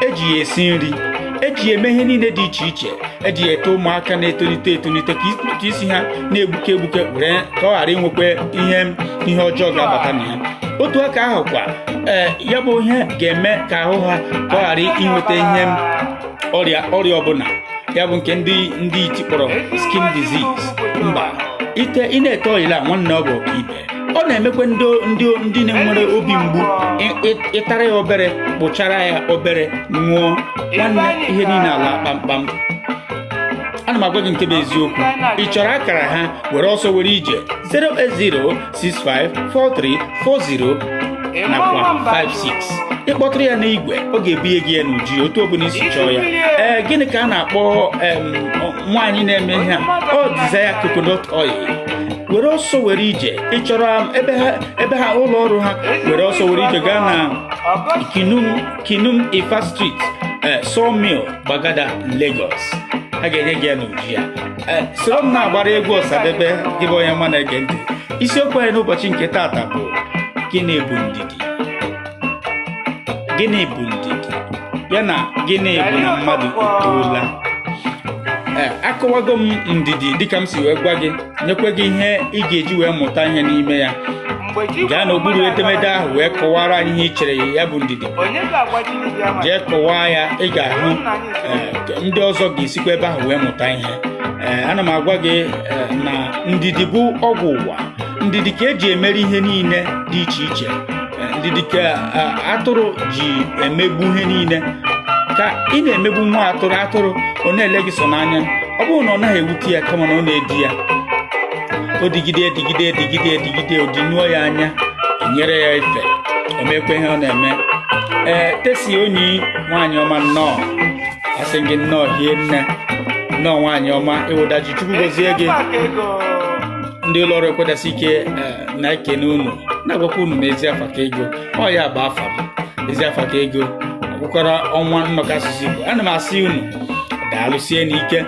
Eji ya esi nri, eji ya eme ihe niile dị iche iche. Eji ya ete ụmụaka na-etolite ka isi ha na-egbuke were ka ọ ghara inwekwa ihe ọjọọ ga-abata na ya. Otu aka ahụ kwa ya bụ ihe ga-eme ka ahụ ha ka ọ ghara inweta ihe ọrịa ọbụla. Ya bụ nke ndị iti kpọrọ skin disease. Mba, ị na-ete oyila nwanne, ọ bụ ọka ibe. ọ na-emekwa ndị na-enwere obi mgbu ịtara ya obere kpụchara ya obere ṅụọ nwanne ihe niile ala kpamkpam. Ana m agwa gị nke bụ eziokwu. Ị chọrọ akara ha were ọsọ were ije 080654340 nakwa 56. Ịkpọtụrụ ya n'igwe ọ ga-ebunye gị ya n'uji otu ọbụla isi chọọ ya. Gịnị ka a na-akpọ nwaanyị na-eme ihe a? Ọ Desire coconut oil. Were ọsọ were ije. Ị chọrọ ebe ha ụlọ ọrụ ha, were ọsọ were ije gaa na Kinum Ifa Street, Sawmill, Gbagada, Lagos. A ga-enye gị ya n'uji ya. Soro m na-agbara egwu Ọsadebe gị bụ onye mma na-ege ntị. Isiokwu anyị n'ụbọchị nke taata bụ gịnị bụ ndidi? Gịnị bụ ndidi? Ya na gịnị bụ na mmadụ etoola? Akọwago m ndidi dịka m si wee gwa gị, nyekwa gị ihe ị ga-eji wee mụta ihe n'ime ya. Gaa n'okpuru edemede ahụ wee kọwara anyị ihe ị chere ya bụ ndidi. Jee kọwaa ya, ị ga-ahụ ndị ọzọ ga-esikwa ebe ahụ wee mụta ihe. Ana m agwa gị na ndidi bụ ọgwụ ụwa. Ndidi ka eji emeri ihe niile dị iche iche. Ndidi ka atụrụ ji emegbu ihe niile. Ka ị na-emegbu nwa atụrụ ọ na-ele gị so n'anya. Ọ bụrụ na ọ naghị ewute ya kama na ọ na-edi ya, o digide odinuo ya anya, enyere ya ife, o mekwa ihe ọ na-eme. Tesi onyi nwaanyị ọma nnọọ, asị gị nnọọ hie nne, nnọọ nwaanyị ọma, ịwụdaji Chukwu gozie gị. Ndị ụlọ ọrụ Ekwedasị Ike na-ekene unu, na-agwakwa unu n'ezi afa ka ego. Ọ ya bụ afa m, ezi afa ka ego. Ọ bụkwara ọnwa nnọkọ asụsụ Igbo. Ana m asị unu daalụsie n'ike.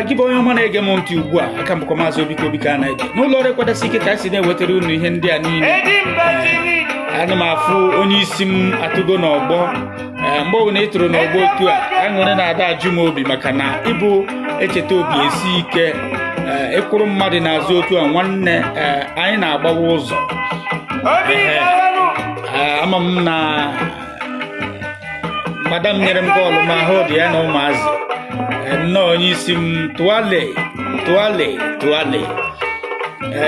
Gị bụ onye ọma na-ege m ntị ugbu a, aka mbụkwa Maazị Obika na-ege n'ụlọ ọrụ Ekwedasị Ike ka si na-ewetara unu ihe ndị a niile. Ana m afụ onye isi m atụgo n'ọgbọ. Mgbe ọbụla ị tụrụ n'ọgbọ otu a, aṅụrị na-ada ajụ m obi maka na ịbụ echeta obi esi ike. Ịkwụrụ mmadụ n'azụ otu a nwanne, anyị na-agbawa ụzọ. Ama m na madam nyere m bọọlụ ma ahụ dị ya na ụmụazị. Nnọọ onye isi m tụale.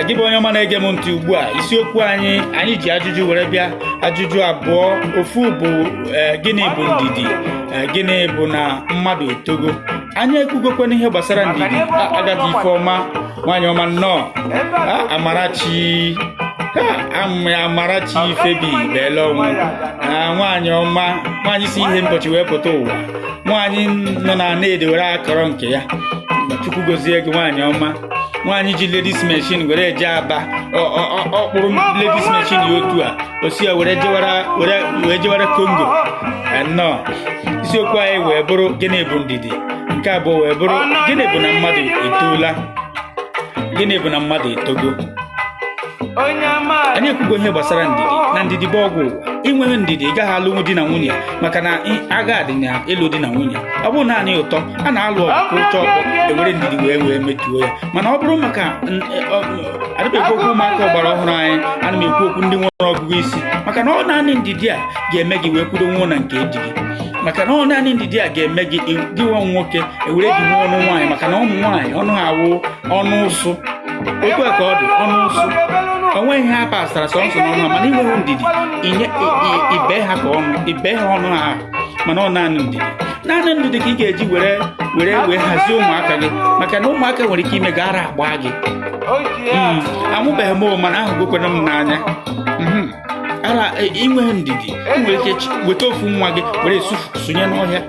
Gị bụ onye ọma na-ege m ntị ugbu a, isiokwu anyị ji ajụjụ were bịa. Ajụjụ abụọ. Ofu bụ gịnị bụ ndidi? Gịnị bụ na mmadụ etogo? Anyị ekwugokwana ihe gbasara ndidi. Agadi Ifeọma nwaanyị ọma nnọọ. Amarachi Ifebi beela ọnwụ. Nwaanyị ọma, nwaanyị si ihe mbọchị wee pụta ụwa. Nwaanyị nọ na na-ede were akọrọ nke ya. Chukwu gozie gị nwaanyị ọma. Nwaanyị ji ladies machine were eje Aba. Ọ kpụrụ ladies machine ya otu a, osi ya were jewara Congo. Nnọọ isiokwu anyị wee bụrụ gịnị bụ ndidi. Nke abụọ wee bụrụ gịnị bụ na mmadụ etoola? Gịnị bụ na mmadụ etogo? Anyị ekwugo ihe gbasara ndidi. Na ndidi bụ ọgwụ ụwa. Inweghị ndidi ị gaghị alụnwu di na nwunye, maka na agha dị na ịlụ di na nwunye. Ọ bụrụ naanị ụtọ a na-alụ ọgụ ụtọ ọkpọ ewere ndidi wee metuo ya. Mana ọ bụrụ maka adịbekwa okwu ụmụaka ọgbara ọhụrụ anyị, ana m ekwu okwu ndị nwere ọgụgụ isi, maka na ọ naanị ndidi a ga-eme gị wee kwudo nwụọ na nke di gị. Maka na ọ naanị ndidi a ga-eme gị nwa nwoke ewere gị nwa ọnụ nwaanyị, maka na ụmụ nwaanyị ọnụ ha awụ ọnụ ụsụ. Otu a ka ọ dị, ọnụ ụsụ. Onweghị ihe a pasara sọnsọ n'ọnụ ha, mana inweghị ndidi ibe ha ka ọnụ, ibe ha ọnụ ha. Mana ọ naanị ndidi ka ị ga-eji were hazie ụmụaka gị, maka na ụmụaka nwere ike ime gara agba gị. Amụbeghị m mana ahụgokwana m n'anya. Ara inweghị ndidi, nwere ike weta ofu nwa gị were sonye n'ọhịa.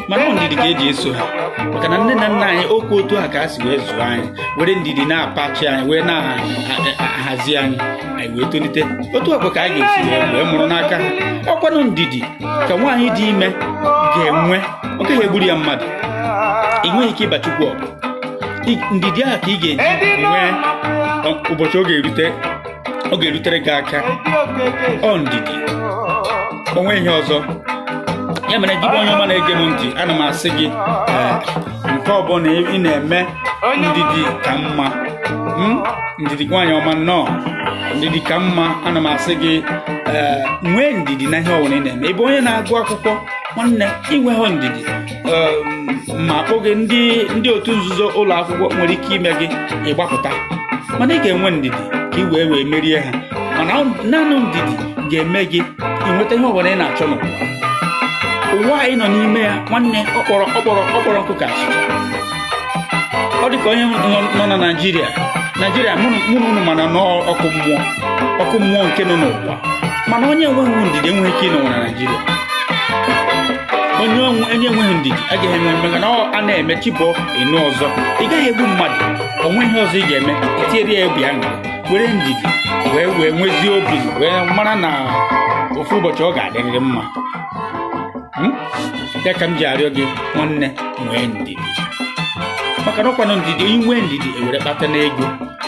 Mana ọ ndidi ka eji eso ha, maka na nne na nna anyị okwu otu ha ka ha si wee zụọ anyị, were ndidi na-apachi anyị, wee na-ahazi anyị wee tolite. Otu ọkwa ka anyị ga-esi wee mụrụ n'aka ha. Ọkwanụ ndidi ka nwaanyị dị ime ga-enwe, ọ gaghị egburu ya mmadụ. Ị nweghị ike ịba Chukwu ọgụ. Ndidi ahụ ka ị ga-eji nwee ụbọchị ọ ga-erutere gị aka. Ọ ndidi, onwe ihe ọzọ. Ya mere gị bụ onye ọma na-ege m ntị, ana m asị gị nke ọbụla ị na-eme, ndidi ka mma. Ndidi nwaanyị ọma nnọọ, ndidi ka mma. Ana m asị gị nwee ndidi na ihe ọbụla ị na-eme. Ị bụ onye na-agụ akwụkwọ, nwanne inweghị ndidi ma akpọghị ndị otu nzuzo ụlọ akwụkwọ nwere ike ime gị ịgbapụta. Mana ị ga-enwe ndidi ka i wee merie ha mana naanị ndidi ga-eme gị inweta ihe ọbụla ị na-achọ n'ụwa ụwa anyị nọ n'ime ya nwanne ọkpọrọ nkụ ka achịcha ọ dị ka onye nọ na Naịjirịa mụ na unu mana n'ọkụ mmụọ nke nọ n'ụwa mana onye enweghị ndidi enweghị ike ịnọ na Naịjirịa onye enweghị ndidi agaghị enwe maka na a na-eme chibọ enu ọzọ ị gaghị egbu mmadụ onwe ihe ọzọ ị ga-eme etinyere ya obi aṅụrị were ndidi wee nwezie obi wee mara na ofu ụbọchị ọ ga-adịrịrị mma ya ka m ji arịọ gị nwanne nwee ndidi maka na ọkwanụ ndidi inwe ndidi ewere kpata n'ego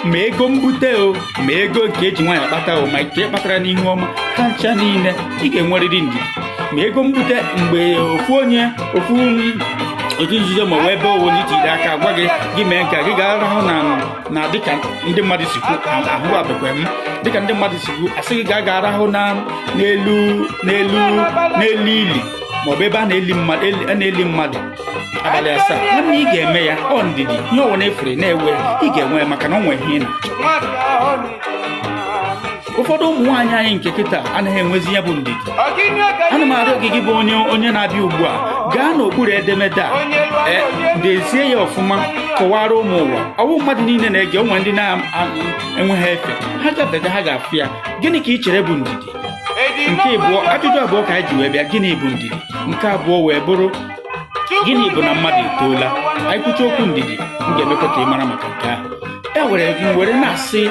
ma ego mbute o ma ego nke eji nwaanyị akpata o ma nke kpatara n'ihu ọma ha ncha niile ị ga-enwerịrị ndidi ma ego mbute mgbe ofu otu nzuzo ma wee ebe owo n'itiri aka gwa gị mee nke gị ga-arahụ na dịka ndị mmadụ si kwu ahụ abekwe m dịka ndị mmadụ si kwu asị gị ga arahụ n'elu ili maọbụ ebe a na-eli mmadụ abalị asaa nwanne ị ga-eme ya ọ ndidi ihe ọwụna efere na-ewe ị ga-enwe maka na ọ nwe ihe ị na-achọ ụfọdụ ụmụ nwaanyị anyị nke kịta anaghị enwezi ya bụ ndidi ana m arịọ gị bụ onye na-abịa ugbu a gaa n'okpuru edemede a dezie ya ọfụma kọwara ụmụ ụwa ọwụ mmadụ niile na-ege onwe ndị na-enweghị efe ha gabega ha ga-afụ ya gịnị ka ị chere bụ ndidi nke abụọ ajụjụ abụọ ka anyị ji wee bịa gịnị bụ ndidi nke abụọ wee bụrụ gịnị bụ na mmadụ etoola anyị kwucha okwu ndidi m ga-emekwa ka ị mara maka nke ahụ were na-asị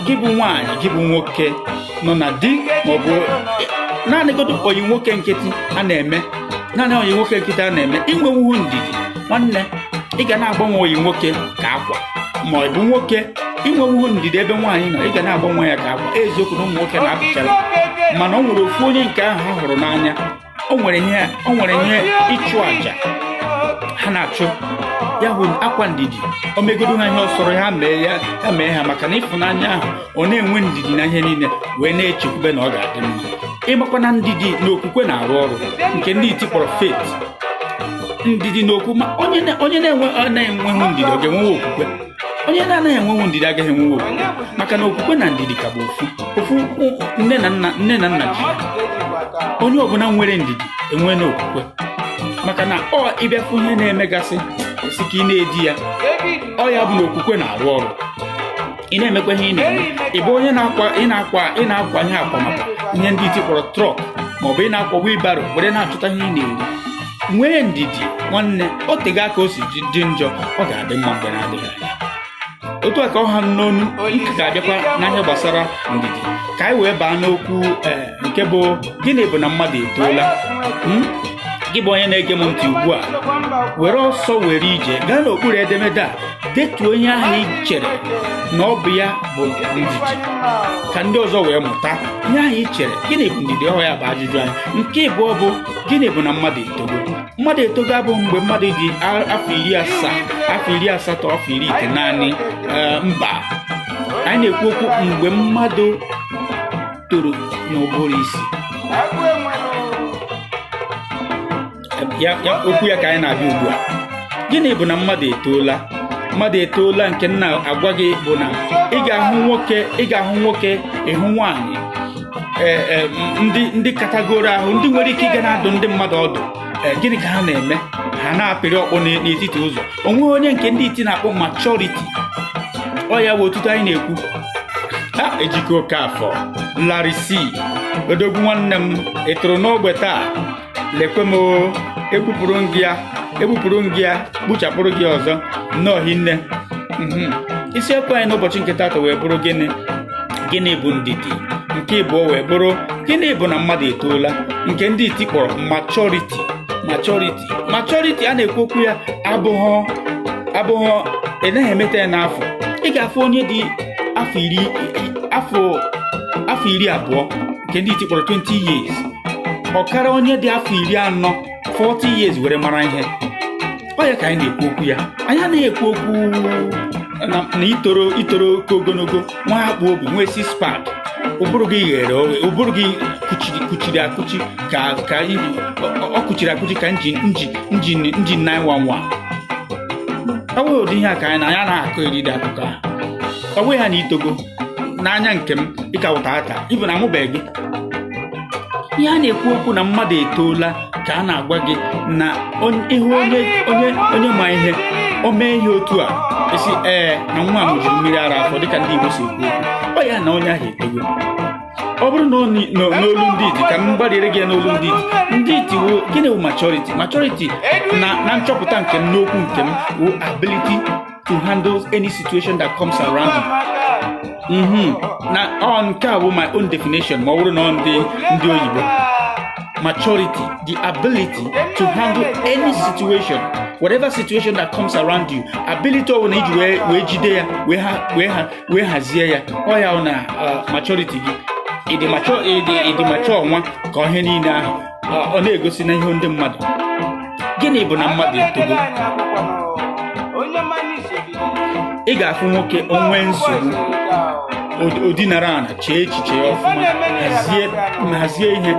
gị bụ nwaanyị gị bụ nwoke nọ na di maọbụ naanị godo oyi nwoke nkịtị a na-eme inwenwuhu ndidi nwanne ị ga na-agbanwe oyi nwoke ka akwa ma ọ bụ nwoke inwenwuhu ndidi ebe nwaanyị nọ ị ga na-agbanwe ya ka akwa eziokwu na ụmụ nwoke na-apụchara mana o nwere ofu onye nke ahụ ha hụrụ n'anya o nwere ihe ịchụ àjà ha na-achụ ya bụ akwa ndidi o megodo ha ihe ọ sọrọ ha mee ha maka na ịfụnanya ahụ ọ na-enwe ndidi na ihe niile wee na-echekwube na ọ ga-adị mma ịmakwa na ndidi na okwukwe na-arụ ọrụ nke ndị iti kpọrọ faith ndidi na okwu ma onye na-enweghị ndidi ọ ga-enwewe okwukwe onye na-anaghị enwewu ndidi agaghị enwewe okwukwe maka na okwukwe na ndidi ka bụ ofu nne na nna ji onye ọbụla nwere ndidi enwe na okwukwe maka na ịbịafụ ihe na-emegasị esi ka ị na-edi ya ọ ya bụ na okwukwe na-arụ ọrụ ị na-emekwa ihe ị na-eme ị bụ onye na-akwanye akwa maka ihe ndị iti kpọrọ trọk maọbụ ị na-akwa wheelbarrow were na-achụta ihe ị na-eri nwee ndidi nwanne o tega aka o si dị njọ ọ ga-adị mma mgbe na-adịghị anya otu a ka ọha n'onu nke ga-abịakwa n'ihe gbasara ndidi ka anyị wee baa n'okwu nke bụ gịnị bụ na mmadụ etoola gị bụ onye na-ege m ntị ugbu a were ọsọ were ije gaa n'okpuru edemede a detuo onye ahụ ị chere na ọ bụ ya bụ ndidi ka ndị ọzọ wee mụta ihe ahụ ị chere gịnị bụ ndidi ọhụrụ ya bụ ajụjụ anyị nke abụọ bụ gịnị bụ na mmadụ etogo abụghị mgbe mmadụ dị afọ 70 afọ 80 afọ 90 naanị mba anyị na-ekwu okwu mgbe mmadụ toro n'ụbụrụ isi okwu ya ka anyị na-abịa ugbu a gịnị bụ na mmadụ etoola nke nna agwa gị bụ na ị ga-ahụ nwoke ịhụ nwaanyị ndị katagoro ahụ ndị nwere ike ịga na-adụ ndị mmadụ ọdụ gịnị ka ha na-eme ha na-apịrị ọkpọ n'etiti ụzọ onweghị onye nke ndị iti na-akpọ maturity ọ ya bụ otuto anyị na-ekwu ha ejike oke afọ Larry odogwu nwanne m ịtụrụ n'ogbe taa lekwe m egbupụrụ gị ya kpuchapụrụ gị ọzọ nnọọ hinne isiokwu anyị n'ụbọchị nke taata wee bụrụ gịnị bụ ndidi nke ịbụọ wee bụrụ gịnị bụ na mmadụ etoola nke ndị iti kpọrọ maturity a na-ekwu okwu ya abụghọ enaghị emeta ya n'afọ ị ga-afụ onye dị afọ 20 nke ndị iti kpọrọ 20 years ọkara onye dị afọ 40 40 years were mara ihe ọ ya ka anyị na-ekwu okwu ya anyị anaghị ekwu okwu na itoro oke ogologo nwa akpụ obi nwee six pack ụbụrụ gị ghere oghe ụbụrụ gị kuchiri akụchi ka ọ kuchiri akụchi ka njin 911 ọ bụghị ụdị ihe a ka anyị na-akọ eriri akụkọ a ọ bụghị ha na itogo n'anya nke m ịka ụta aka ibu na amụbeghị gị ihe a na-ekwu okwu na mmadụ etoola ka a na-agwa gị na ihu onye ma ihe o mee ihe otu a esi na nwa ahụ jiri mmiri ara afọ dịka ndị Igbo si ekwu okwu ọ ya na onye ahụ etogo ọ bụrụ na n'olu ndị iti ka m gbalịrị gị n'olu ndị iti wo gịnị bụ maturity na nchọpụta nke m n'okwu nke m wo ability to handle any situation that comes around you. Na nke a bụ my own definition ma ọ bụrụ na ndị oyibo maturity, the ability to handle any situation, whatever situation that comes around you, ability ọ na iji wee jide ya wee hazie ya ọ ya na maturity gị ịdị mature nwa ka ihe niile ahụ ọ na-egosi na ihe ndị mmadụ gịnị bụ na mmadụ etogo ị ga-afụ nwoke onwe nsogbu odinara ana chee echiche ọfụma hazie ihe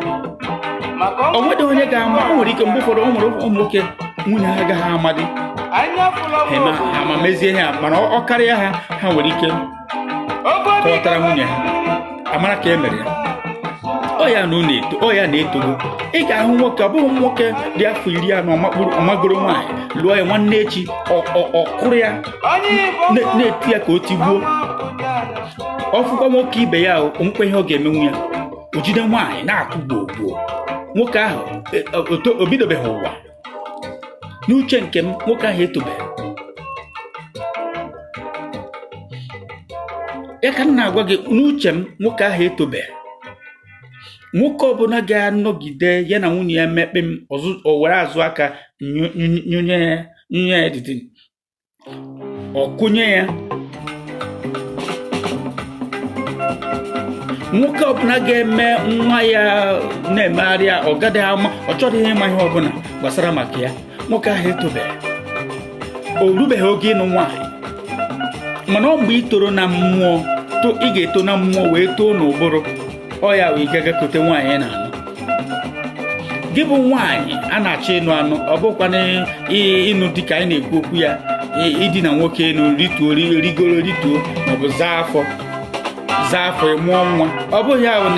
o nwere onye ga-ama o nwere ike mgbe ụfọdụ ụmụ nwoke nwunye ha agaghị amadị ha ma mezie ha mana ọ karịa ha nwere ike kọwatara nwunye ha amara ka e mere ya ọ ya na-etogo ị ga-ahụ nwoke ọ bụghị nwoke dị afọ 40 ọmagoro nwaanyị lụọ ya nwanne echi ọ kụrụ ya na-eti ya ka o tigbuo ọfụkwa nwoke ibe ya omekwe ihe ọ ga-emenwu ya o jide nwaanyị na-akụ gbuo nwoke ahụ o bidobeghị ụwa n'uche nke m nwoke ahụ etobeghị ya ka m na-agwa gị n'uche m nwoke ahụ etobeghị nwoke ọbụla ga-anọgide ya na nwunye ya mekpe m o were azụ aka nyunye ya edidi ọ kụnye ya nwoke ọbụla ga-eme nwa ya na-emegharị ya ọ gaghị ama ọ chọghị ịma ihe ọbụla gbasara maka ya nwoke ahụ etobeghị o rubeghị oge ịnụ nwaanyị mana ọ mgbe ị toro na mmụọ ị ga-eto na mmụọ wee too n'ụbụrụ ọ ya wee gagote nwaanyị na-anụ gị bụ nwaanyị a na-achọ ịnụ anụ ọ bụkwana ịnụ dịka anyị na-ekwu okwu ya idina nwoke enu rigoro maọbụ zaa afọ ịmụọ nwa ọ bụghị ahụ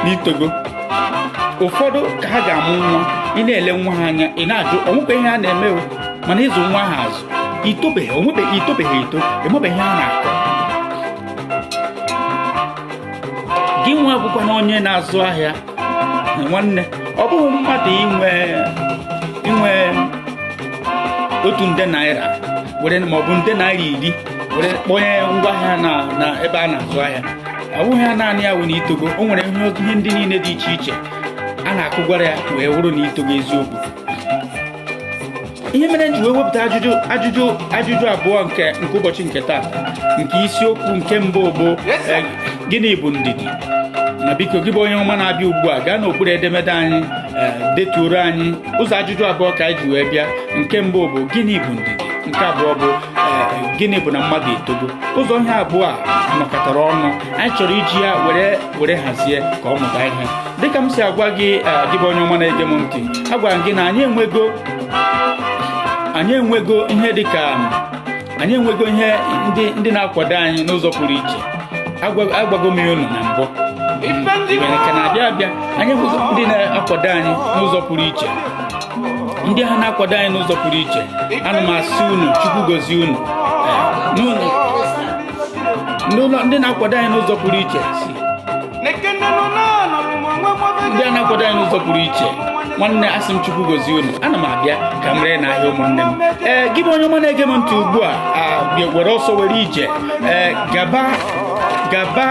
n'itogo ụfọdụ ka ha ga-amụ nwa ị na-ele nwa ha anya ị na-ajụ onwekwe ihe a na-eme mana ịzụ nwa ha azụ itobeghị eto emebeghị ihe a na-akọ gị nwa bụkwa na onye na-azụ ahịa nwanne ọ bụghị mmadụ inwe 1,000 naira were maọbụ 1,000 naira 10 were kpọnye ngwaahịa na ebe a na-azụ ahịa ọ bụghị ya naanị ya wụ na itogo o nwere ihe ndị niile dị iche iche a na-akụgwara ya wee wụrụ na itogo eziokwu ihe mere nji wee wepụta ajụjụ abụọ nke ụbọchị nke taa nke isiokwu nke mbụ bụ gịnị bụ ndidi na biko gị bụ onye ọma na-abịa ugbu a gaa n'okpuru edemede anyị detuoro anyị ụzọ ajụjụ abụọ ka anyị ji wee bịa nke mbụ bụ gịnị bụ ndidi nke abụọ bụ gịnị bụ na mmadụ etogo ụzọ ihe abụọ a nọkọtara ọnụ anyị chọrọ iji ya were hazie ka ọ mụta ihe dịka m si agwa gị gị bụ onye ọma na-ege m ntị agwara m gị na anyị enwego ihe dịka anyị enwego ihe ndị na-akwado anyị n'ụzọ pụrụ iche agwago m ya unu na mbụ nwere ka na-abịa anyị enwego ndị na-akwado anyị n'ụzọ pụrụ iche ndị ha na-akwado anyị n'ụzọ pụrụ iche ana m asị unu Chukwu gozie unu ndị na-akwado anyị n'ụzọ pụrụ iche ndị a na-akwado anyị n'ụzọ pụrụ iche nwanne asị m Chukwu gozie unu ana m abịa ka m ree n'ahịa ụmụnne m gị bụ onye ọma na-ege m ntị ugbu a were ọsọ were ije gaba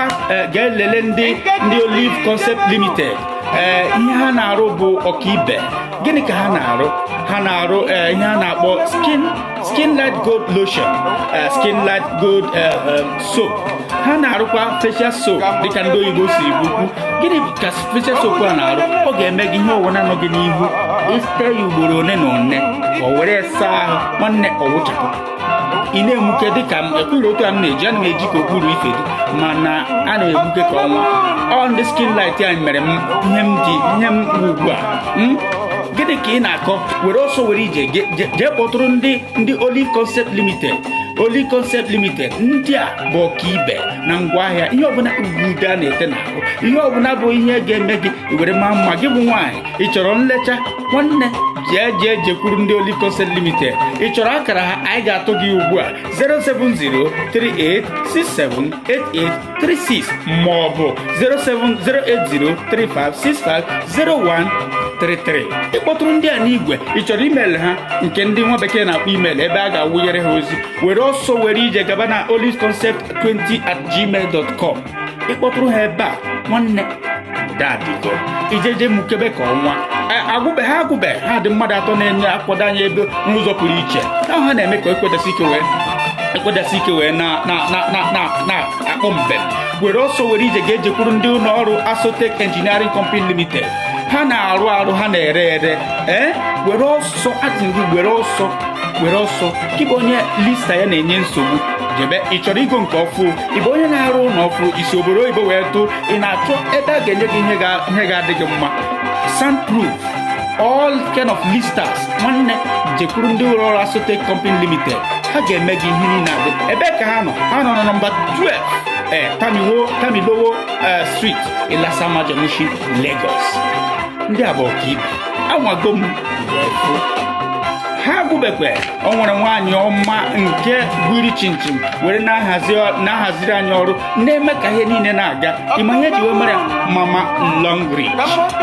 ga-elele ndị Olive Concept Limited ihe ha na-arụ bụ ọkaibe gịnị ka ha na-arụ ihe a na-akpọ skin light gold lotion skin light gold soap ha na-arụkwa facial soap dịka ndị oyibo siri bukwu gịnị ka facial soap a na-arụ ọ ga-eme gị ihe ọwụna nọ gị n'ihu ite ya ugboro one na one o were saa ahụ nwanne ọwụchapụ ị na-emuke dịka m ekwuru otu a m na-eji ana m eji ka okpuru ife dị mana a na-ebuke ka ọnwa ọ ndị skin light anyị mere m ihe m ugbu a gịnị ka ị na-akọ were ọsọ were ije jee kpọtụrụ ndị Olive Concept Limited Oli Concept Limited ndị a bụ ọkaibe na ngwaahịa ihe ọbụla ude a na-ete n'ahụ, ihe ọbụla bụ ihe ga-eme gị were maa mma. Gị bụ nwaanyị ị chọrọ nlecha, nwanne jee jekwuru ndị Oli Concept Limited. Ị chọrọ akara ha, anyị ga-atụ gị ugbu a 07038678836 maọbụ 08035650133. Ịkpọtụrụ ndị a n'igwe. Ị chọrọ email ha nke ndị nwa bekee na-akpọ email ebe a ga-awụnyere ha ozi, were ọsọ were ije gaba na olisconcept20@gmail.com. Ịkpọtụrụ ha ebe a, nwanne dadigo ijeje mukebe ka ọnwa agụbe ha dị mmadụ atọ na-enye akwado anyị ebe n'ụzọ pụrụ iche. Ha na-eme ka ekwedasị ike wee na-akpọ mbem. Were ọsọ were ije ga-ejekwuru ndị ụlọ ọrụ Asotech Engineering Company Limited. Ha na-arụ ha na-ere were ọsọ adịghị were ọsọ gị bụ onye lista ya na-enye nsogbu jebe. Ị chọrọ igo nke ọfụ, ị bụ onye na-arụ ụlọ ọfụ, isi obodo oyibo wee too, ị na-achọ ebe a ga-enye gị ihe ga-adị gị mma, soundproof, all kind of listers. Nwanne jekwuru ndị ụlọ ọrụ Asotech Company Limited. Ha ga-eme gị ihe niile adị. Ebe ka ha nọ na nọmba 12 Tamilowo Street, Ilasama Junction, Lagos. Ndị a bụ ọkaibe. Anwago m ha gụbekwe. O nwere nwaanyị ọma nke gwiri chinchin were na-ahaziri anyị ọrụ, na-eme ka ihe niile na-aga. Ịma ihe ji wee mere Mama Longreach.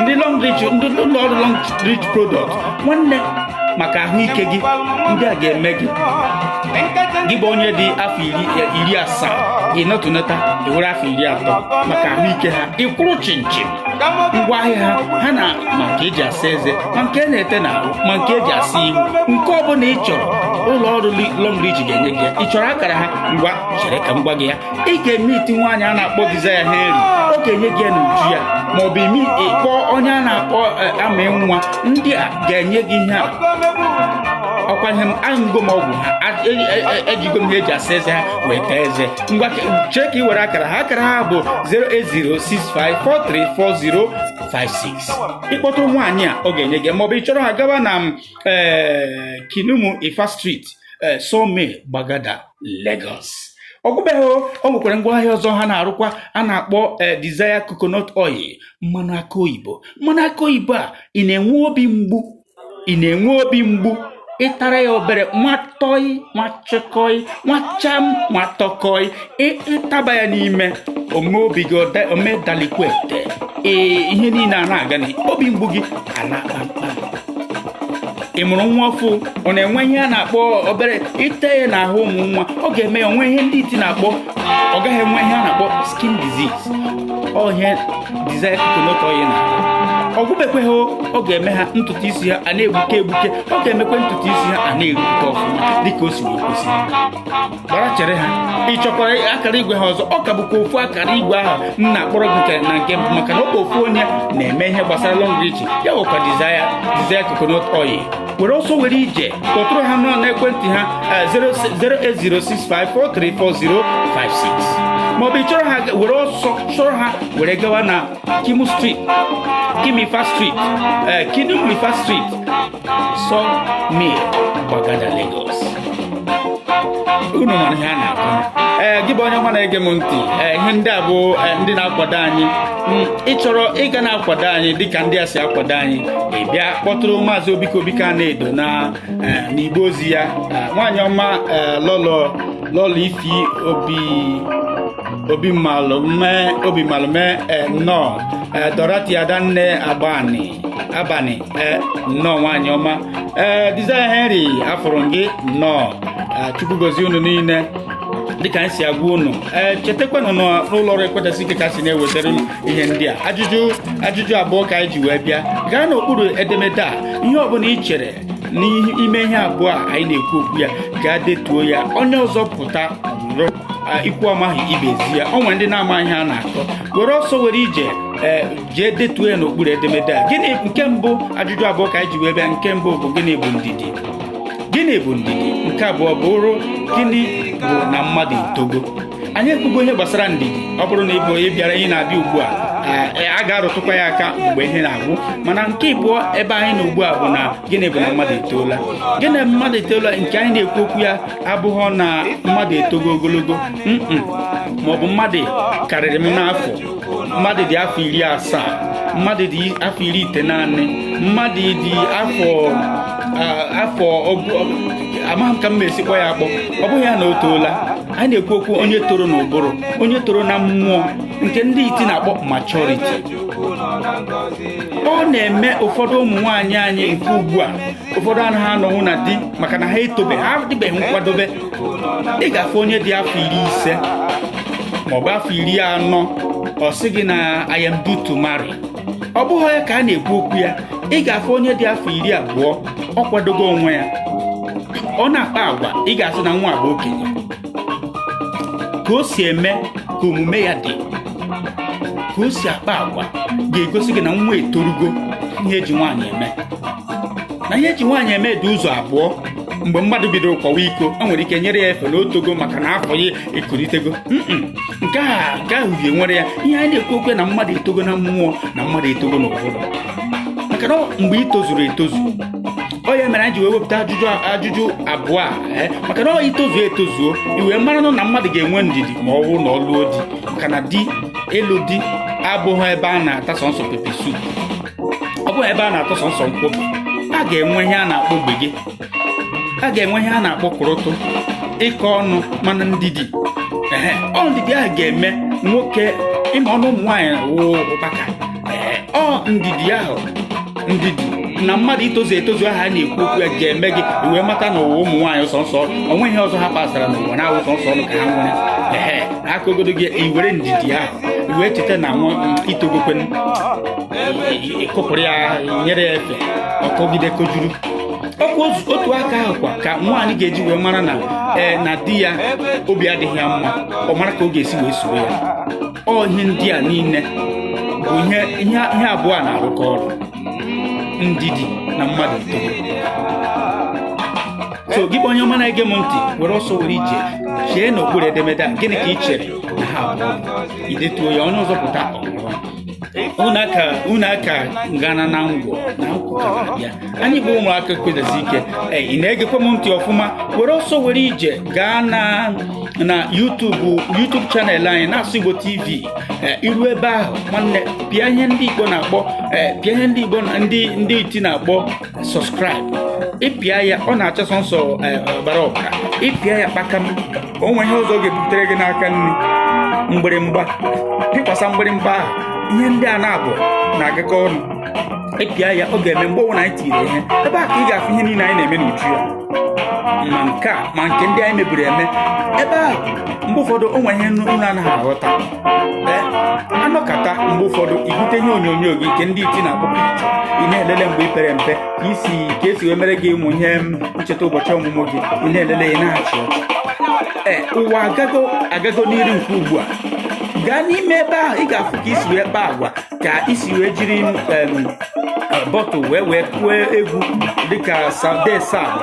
Ndị Longreach, ndị ụlọ ọrụ Longreach Product, nwanne maka ahụike gị. Ndị a ga-eme gị bụ onye dị afọ 70 ịnọtụnata ewere afọ 30 maka ahụike ha. Ịkwụrụ chinchin ngwaahịa ha na ma nke eji asa eze, ma nke na-ete n'ahụ, ma nke eji asa ihu, nke ọbụla ị chọrọ ụlọ ọrụ Longreach ga-enye gị ya. Ị chọrọ akara ha, ngwa chere ka m gwa gị ya. Ị ga-eme iti nwaanyị a na-akpọ Desire Henry, ọ ga-enye gị ya n'uju ya, maọbụ ime ịkpọ onye a na-akpọ ama nwa. Ndị a ga-enye gị ihe a. Ọkwa ihe aṅụgo m ọgwụ ha, ejigo m ha eji asa eze ha wee taa eze. Ngwa chee ka ị were akara ha bụ 08065434056. Ịkpọtụrụ nwaanyị a, ọ ga-enye gị, maọbụ ị chọrọ ha gaba na Kinumu Ifa Street, Sawmill, Gbagada, Lagos. Ọgụbeghị o nwekwara ngwaahịa ọzọ ha na-arụkwa, a na-akpọ Desire Coconut Oil, mmanụ aka oyibo. Mmanụ aka oyibo a, ị na-enwe obi mgbu ịtara ya obere, nwatọị, nwachekọị, nwacham, nwatọkọị, ịtaba ya n'ime ome obi gị omedalikwete. Ihe niile a na-aga na obi mgbu gị a na-akpamkpa. Ị mụrụ nwa ọfụ, ọ na-enwe ihe a na-akpọ obere ite ya n'ahụ ụmụ nwa, ọ ga-eme ya onwe ihe ndị iti na-akpọ, ọ gaghị enwe ihe a na-akpọ skin disease. Ihe Desire Coconut Oil na ọgụbekweghị ọ ga-eme ha ntutu isi ha a na-egbuke, ọ ga-emekwe ntutu isi ha a na-erupụta ọfụma dịka o si wee kwesị. Gbara chere ha. Ị chọkwara akara igwe ha ọzọ, ọ ka bụkwa ofu akara igwe ahụ m na-akpọrọ gị na nke mbụ, maka na ọ bụ ofu onye na-eme ihe gbasara Longreach, ya bụkwa Desire Coconut Oil. Were ọsọ were ije kpọtụrụ ha n'ekwentị ha 08065434056, maọbụ ị chọrọ ha were ọsọ chọrọ ha were gawa na Kinumu Ifa Street, Sawmill, Gbagada, Lagos. Unu mara ihe a na-akọ. Gị bụ onye ọma na-ege m ntị, ihe ndị a bụ ndị na-akwado anyị. Ị chọrọ ịga na-akwado anyị dịka ndị a si akwado anyị, ị bịa kpọtụrụ Maazị Obika Na-edo na n'igbe ozi ya, nwaanyị ọma Lọlọ Ifi Obi Malume nnọọ, Dorothy Adanne Abani nnọọ, nwaanyị ọma. Desire Henry afọrọ gị nnọọ. Chukwu gozie unu niile dịka anyị si agwa unu. Chetakwanụ n'ụlọ ọrụ Ekwedasị Ike ka si na-ewetara ihe ndị a. Ajụjụ abụọ ka anyị ji wee bịa. Gaa n'okpuru edemede a, ihe ọbụla ị chere n'ime ihe abụọ a anyị na-ekwu okwu ya, gaa detuo ya. Onye ọzọ pụta ikwu amaghị ibezi ya. O nwere ndị na-ama ihe a na-akọ. Were ọsọ were ije jee detuo ya n'okpuru edemede a. Gịnị nke mbụ, ajụjụ abụọ ka anyị ji wee bịa. Nke mbụ bụ gịnị bụ ndidi? Nke abụọ bụrụ gịnị bụ na mmadụ itogo? anyị ekwugo ihe gbasara ndidi. Ọ bụrụ na ị bụ onye bịara ị na-abịa ugbu a ga-arụtụkwa ya aka mgbe ihe na-agwụ. Mana nke ịbụọ ebe anyị na ugbu a bụ na gịnị bụ na mmadụ etoola. Gịnị mmadụ etoola nke anyị na-ekwu okwu ya abụghọ na mmadụ etogo ogologo maọbụ mmadụ karịrị m n'afọ, mmadụ dị afọ 70, mmadụ dị afọ 19, mmadụ dị afọ amaghị m ka m mesikwa ya akpọ. Ọ bụghị ya na o toola. Anyị na-ekwu okwu onye toro n'ụbụrụ, onye toro na mmụọ, nke ndị iti na-akpọ maturity. Ọ na-eme ụfọdụ ụmụ nwaanyị anyị nke ugbu a, ụfọdụ anaghị anọnwụ na di maka na ha etobe, ha adịbeghị nkwadobe. Ị ga-afụ onye dị afọ 50 maọbụ afọ 40, ọ sị gị na I am due to marry. Ọ bụghị ya ka a na-ekwu okwu ya. Ị ga-afụ onye dị afọ 20, ọ kwadogo onwe ya, ọ na-akpa agwa, ị ga-asị na nwa bụ okenye. Ka o si eme, ka omume ya dị, ka o si akpa agwa ga-egosi gị na nwa etorugo ihe eji nwaanyị eme. Na ihe eji nwaanyị eme dị ụzọ abụọ. Mgbe mmadụ bidoro kwawa iko, o nwere ike nyere ya efe na otogo maka na afọ ya ekolitego. Nke ahụ ga-enwere ya. Ihe anyị na-ekwu okwu na mmadụ etogo na mmụọ na mmadụ etogo n'ụbụrụ. Maka na mgbe ị tozuru etozu, ọ ya mere anyị ji wee wepụta ajụjụ abụọ a. Maka na ọ itozuo etozuo, iwee mara na mmadụ ga-enwe ndidi ma ọ bụrụ na ọ lụọ di. Maka na di ịlụ di abụghị ebe a na-ata sọnsọ pepe sup, ọ bụghị ebe a na-atọ sọnsọ nkwobi. A ga-enwe ihe a na-akpọ gbege, a ga-enwe ihe a na-akpọ kụrụtụ, ịkọ ọnụ, mana ndidi. Ọ ndidi ahụ ga-eme nwoke ịma ọnụ ụmụ nwaanyị wụ ụkpaka. Ọ ndidi ahụ, ndidi na mmadụ itozu etozu ahụ a na-ekwu okwu ya ga-eme gị iwee mata na ụwa ụmụ nwaanyị sọnsọ onwe ihe ọzọ ha pasara n'ụwa na-awụ sọnsọ ọnụ ka ha nwere. Aka ogodo gị iwere ndidi ahụ iwee cheta na itogokwen ịkụpụrụ ya, nyere ya efe, ọkọgide kojuru. Otu aka ahụ kwa ka nwaanyị ga-eji wee mara na di ya obi adịghị ya mma, ọ mara ka ọ ga-esi wee soro ya. Ọ ihe ndị a niile bụ ihe abụọ a na-arụkọ ọrụ, ndidi na mmadụ itogo. So gị bụ onye ọma na-ege m ntị, were ọsọ were ije chee n'okpuru edemede a, gịnị ka ị chere na ha abụọ? Idetuo ya onye ọzọ pụta ọhụrụ. Unu aka ngana na ngwọ na nkwụ ya. Anyị bụ ụmụaka kwedesi ike. Ị na-egekwa m ntị ọfụma, were ọsọ were ije gaa na YouTube channel anyị na-asụ Igbo TV. Iru ebe ahụ nwanne, pịa ihe ndị Igbo na-akpọ pịa ihe ndị Igbo ndị iti na-akpọ subscribe. Ịpịa ya, ọ na-acha sọnsọ ọbara ọbara. Ịpịa ya kpakam, o nwere ihe ọzọ ga-ebutere gị n'aka nri. Mgbịrịmgba, pịkwasa mgbịrịmgba ahụ. Ihe ndị a na-abụ na-agakọ ọnụ. Ịpịa ya, ọ ga-eme mgbe ọbụla anyị tiri ihe. Ebe a ka ị ga-afụ ihe niile anyị na-eme n'uju ya, ma nke a ma nke ndị anyị mebiri eme. Ebe ahụ mgbe ụfọdụ o nwere ihe unu anaghị aghọta. Anọkata mgbe ụfọdụ ibute ihe onyonyo gị nke ndị iti na-akpọ pikchọ, ị na-elele mgbe ị pere mpe ka esi wee mere gị ụmụ ihe ncheta ụbọchị ọmụmụ gị, ị na-elele ị na-achị ọchị. Ụwa agago n'iru nke ugbu a. Gaa n'ime ebe ahụ, ị ga-afụ ka isi wee kpaa agwa, ka isi wee jiri bọtụl wee kụọ egwu dịka Sam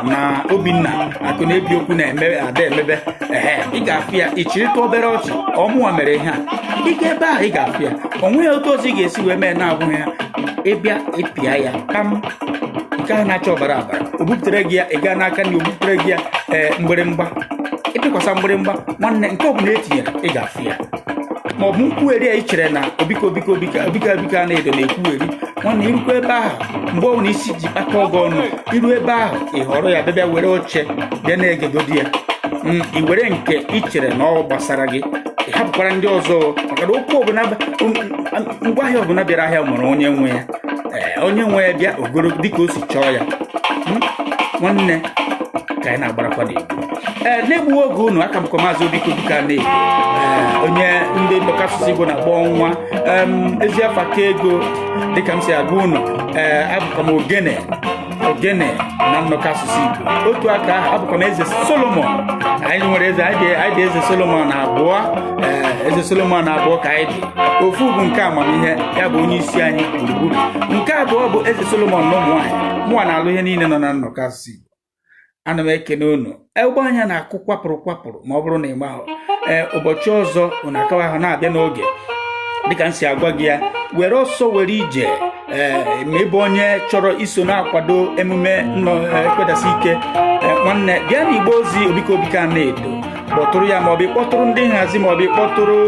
na Obinna akụ na-ebi okwu na-eme ada emebe. Ị ga-afụ ya, ichirịta obere ọchị, ọmụwa mere ihe a. Ị ga ebe ahụ, ị ga-afụ ya, o nweghị otu ọzọ ị ga-esi wee mee na-abụghị ya. Ịbịa ịpịa ya pam, nke ahụ na-acha ọbara ọbara, o buputere gị ya, ị gaa n'aka na o buputere gị ya mgbịrịmgba. Ịpịkwasa mgbịrịmgba nwanne, nke ọ bụla etinyere ị ga-afụ ya. Ma ọ bụ nkwugheri a ị chere na obika a na-edo na-ekwugheri nwanne, irukwa ebe ahụ mgbe ọbụla isi ji kpata ọgọ ọnụ, iru ebe ahụ ị họrọ ya, bịa were oche bịa na-egegodi ya. I were nke ị chere na ọ gbasara gị, ị hapụkwara ndị ọzọ. Maka na okwu ọbụla, ngwaahịa ọbụla bịara ahịa nwere onye nwe ya. Onye nwe ya bịa ogoro dịka o si chọọ ya. Nwanne, ka anyị na-agbarakwa n'egwu. Na-egbughị oge unu, aka m kwa Maazị Obika onye ndị ndọka asụsụ Igbo na-akpọ nwa ezi afa ka ego dịka m si agwa unu. Abụkwa m ogene na nnọkọ asụsụ Igbo. Otu aka ahụ abụkwa m Eze Solomon. Anyị nwere eze, anyị dị Eze Solomon abụọ. Eze Solomon abụọ ka anyị dị. Ofu bụ nke amamihe, ya bụ onye isi anyị gburugburu. Nke abụọ bụ Eze Solomon na ụmụ nwaanyị. Mụnwa na-alụ ihe niile nọ na nnọkọ asụsụ Igbo. Ana m ekene unu. Ebe anya na-akụ kwapụrụ ma ọ bụrụ na ị mahụ. ụbọchị ọzọ unu akawa ahụ na-abịa n'oge dịka m si agwa gị ya, were ọsọ were ije ma ebe onye chọrọ iso na-akwado emume ekwedasị ike nwanne bịa n'igbe ozi Obika na-edo kpọtụrụ ya maọbụ ịkpọtụrụ ndị nhazi maọbụ ịkpọtụrụ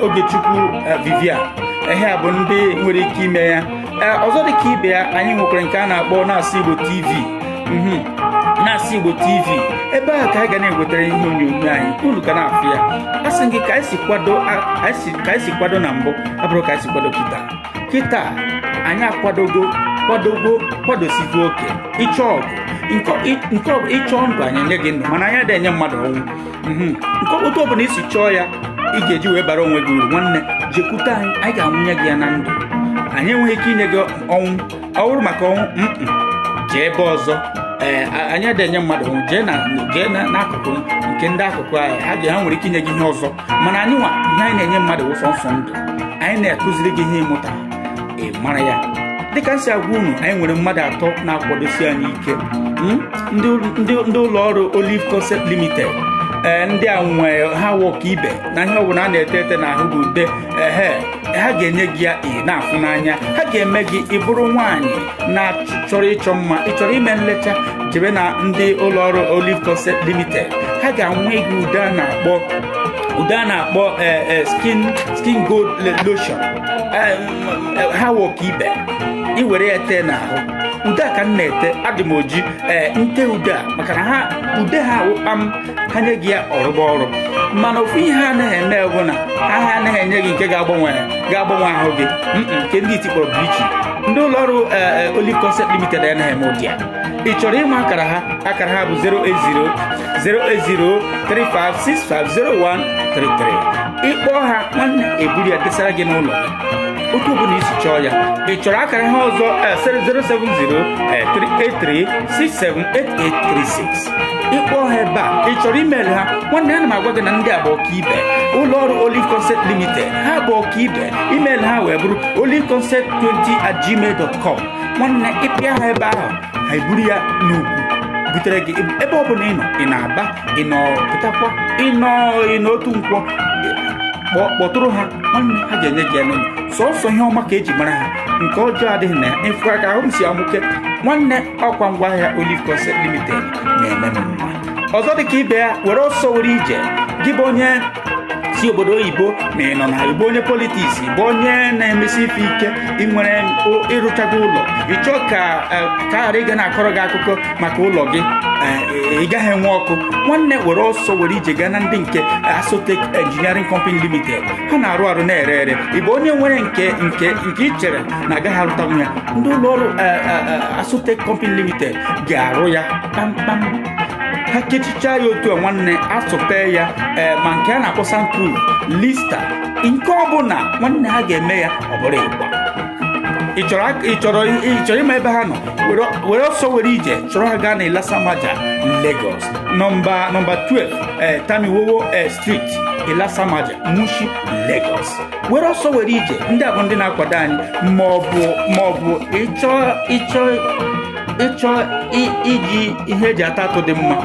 Ogechukwu Vivian. Ihe a bụ ndị nwere ike ime ya. Ọzọ dịka ibe ya, anyị nwekwara nke a na-akpọ Na-asụ Igbo TV. Na-asụ Igbo TV, ebe a ka anyị ga na-ewetara ihe onyonyo anyị, unu ga na-afụ ya. A sị gị ka anyị si kwado na mbụ, abụrụ ka anyị si kwado kịta anyị kwadosigo oke. Ịchọ ọgụ ịchọ ndụ anyị enye gị ndụ, mana anyị adịghị enye mmadụ ọnwụ. Nke otu ọbụla isi chọọ ya ị ga-eji wee bara onwe gị uru, nwanne jekwute anyị ga-anwụnye gị ya na ndụ. Anyị enweghị ike inye gị ọnwụ, ọ bụrụ maka ọnwụ jee ebe ọzọ. Anyị adịghị enye mmadụ ọnwụ, jee n'akụkụ nke ndị akụkụ anyị, ha nwere ike inye gị ihe ọzọ, mana anyị nwa ihe anyị na-enye mmadụ bụ sọnsọ ndụ. Anyị na-akụziri gị ihe ịmụta mara ya. Dịka m si agwa unu, anyị nwere mmadụ atọ na-akwadosi anyị ike. Ndị ụlọ ọrụ Olive Concept Limited, ndị a nwe ha wọk ibe na ihe ọbụla a na-ete n'ahụ bụ ude. Ha ga-enye gị ya na-afụ n'anya. Ha ga-eme gị ị bụrụ nwaanyị na-chọrọ ịchọ mma, ị chọrọ ime nlecha, jebe na ndị ụlọ ọrụ Olive Concept Limited. Ha ga-anwe gị ude a na-akpọ skin gold lotion. Ha wọk ibe ị were ya tee n'ahụ. Ude a ka m na-ete, adị m oji nte ude a maka na ude ha wụkpam, ha nye gị ya ọrụba ọrụ. Mana ofu ihe ha anaghị eme bụ na ha anaghị enye gị nke ga-agbanwe ahụ gị, nke ndị iti kpọrọ bleaching. Ndị ụlọ ọrụ Olive Concept Limited anaghị eme ụdị ya. Ị chọrọ ịma akara ha bụ 08035650133. Ịkpọọ ha, nwanne eburu ya desara gị n'ụlọ gị otu ọbụla isi chọọ ya. Ị chọrọ akara ha ọzọ 070-383-678836. Ịkpọọ ha ebe a. Ị chọrọ email ha, nwanne ana m agwa gị na ndị a bụ ọkaibe. Ụlọ ọrụ Olive Concept Limited ha bụ ọkaibe. Email ha wee bụrụ oliveconcept20@gmail.com. Nwanne ịpịa ha ebe ahụ, ha eburu ya n'ugwu butere gị ebe ọbụla ị nọ. Ị na-Aba, ị nọ Pụtakwa, ị nọ otu Nkwọ, kpọtụrụ ha, nwanne ha ga-enye gị ya n'elu. Sọsọ ihe ọma ka eji mara ha, nke ọjọọ adịghị na ya. Ịfụ aka ahụ m si amụke, nwanne ọkwa ngwaahịa Olive Concept Limited na-eme m mma. Ọzọ dịka ibe ya, were ọsọ were ije. Gị bụ onye si obodo oyibo, ma ị nọ na igbo onye politiks, bụ onye na-emesi ife ike, ị nwere ịrụchago ụlọ, ị chọọ ka ghara ịga na-akọrọ gị akụkọ maka ụlọ gị, ị gaghị enwe ọkụ, nwanne were ọsọ were ije gaa na ndị nke Asotec Engineering Company Limited. Ha na-arụ na-ere. Ị bụ onye nwere nke ị chere na agaghị arụtanwu ya, ndị ụlọ ọrụ Asotec Company Limited ga-arụ ya kpamkpam. Ha kechicha ya otu a, nwanne asụpe ya ma nke a na-akpọ soundproof, lista, nke ọbụla nwanne ha ga-eme ya ọ bụrụ ịgba. Ị chọrọ ịma ebe ha nọ, were ọsọ were ije chọrọ ha gaa na Ilasamaja, Lagos, nọmba 12 Tamiwowo Street, Ilasamaja, Mushi, Lagos. Were ọsọ were ije. Ndị a bụ ndị na-akwado anyị. maọbụ ịchọ iji ihe eji ata atụ dị mma,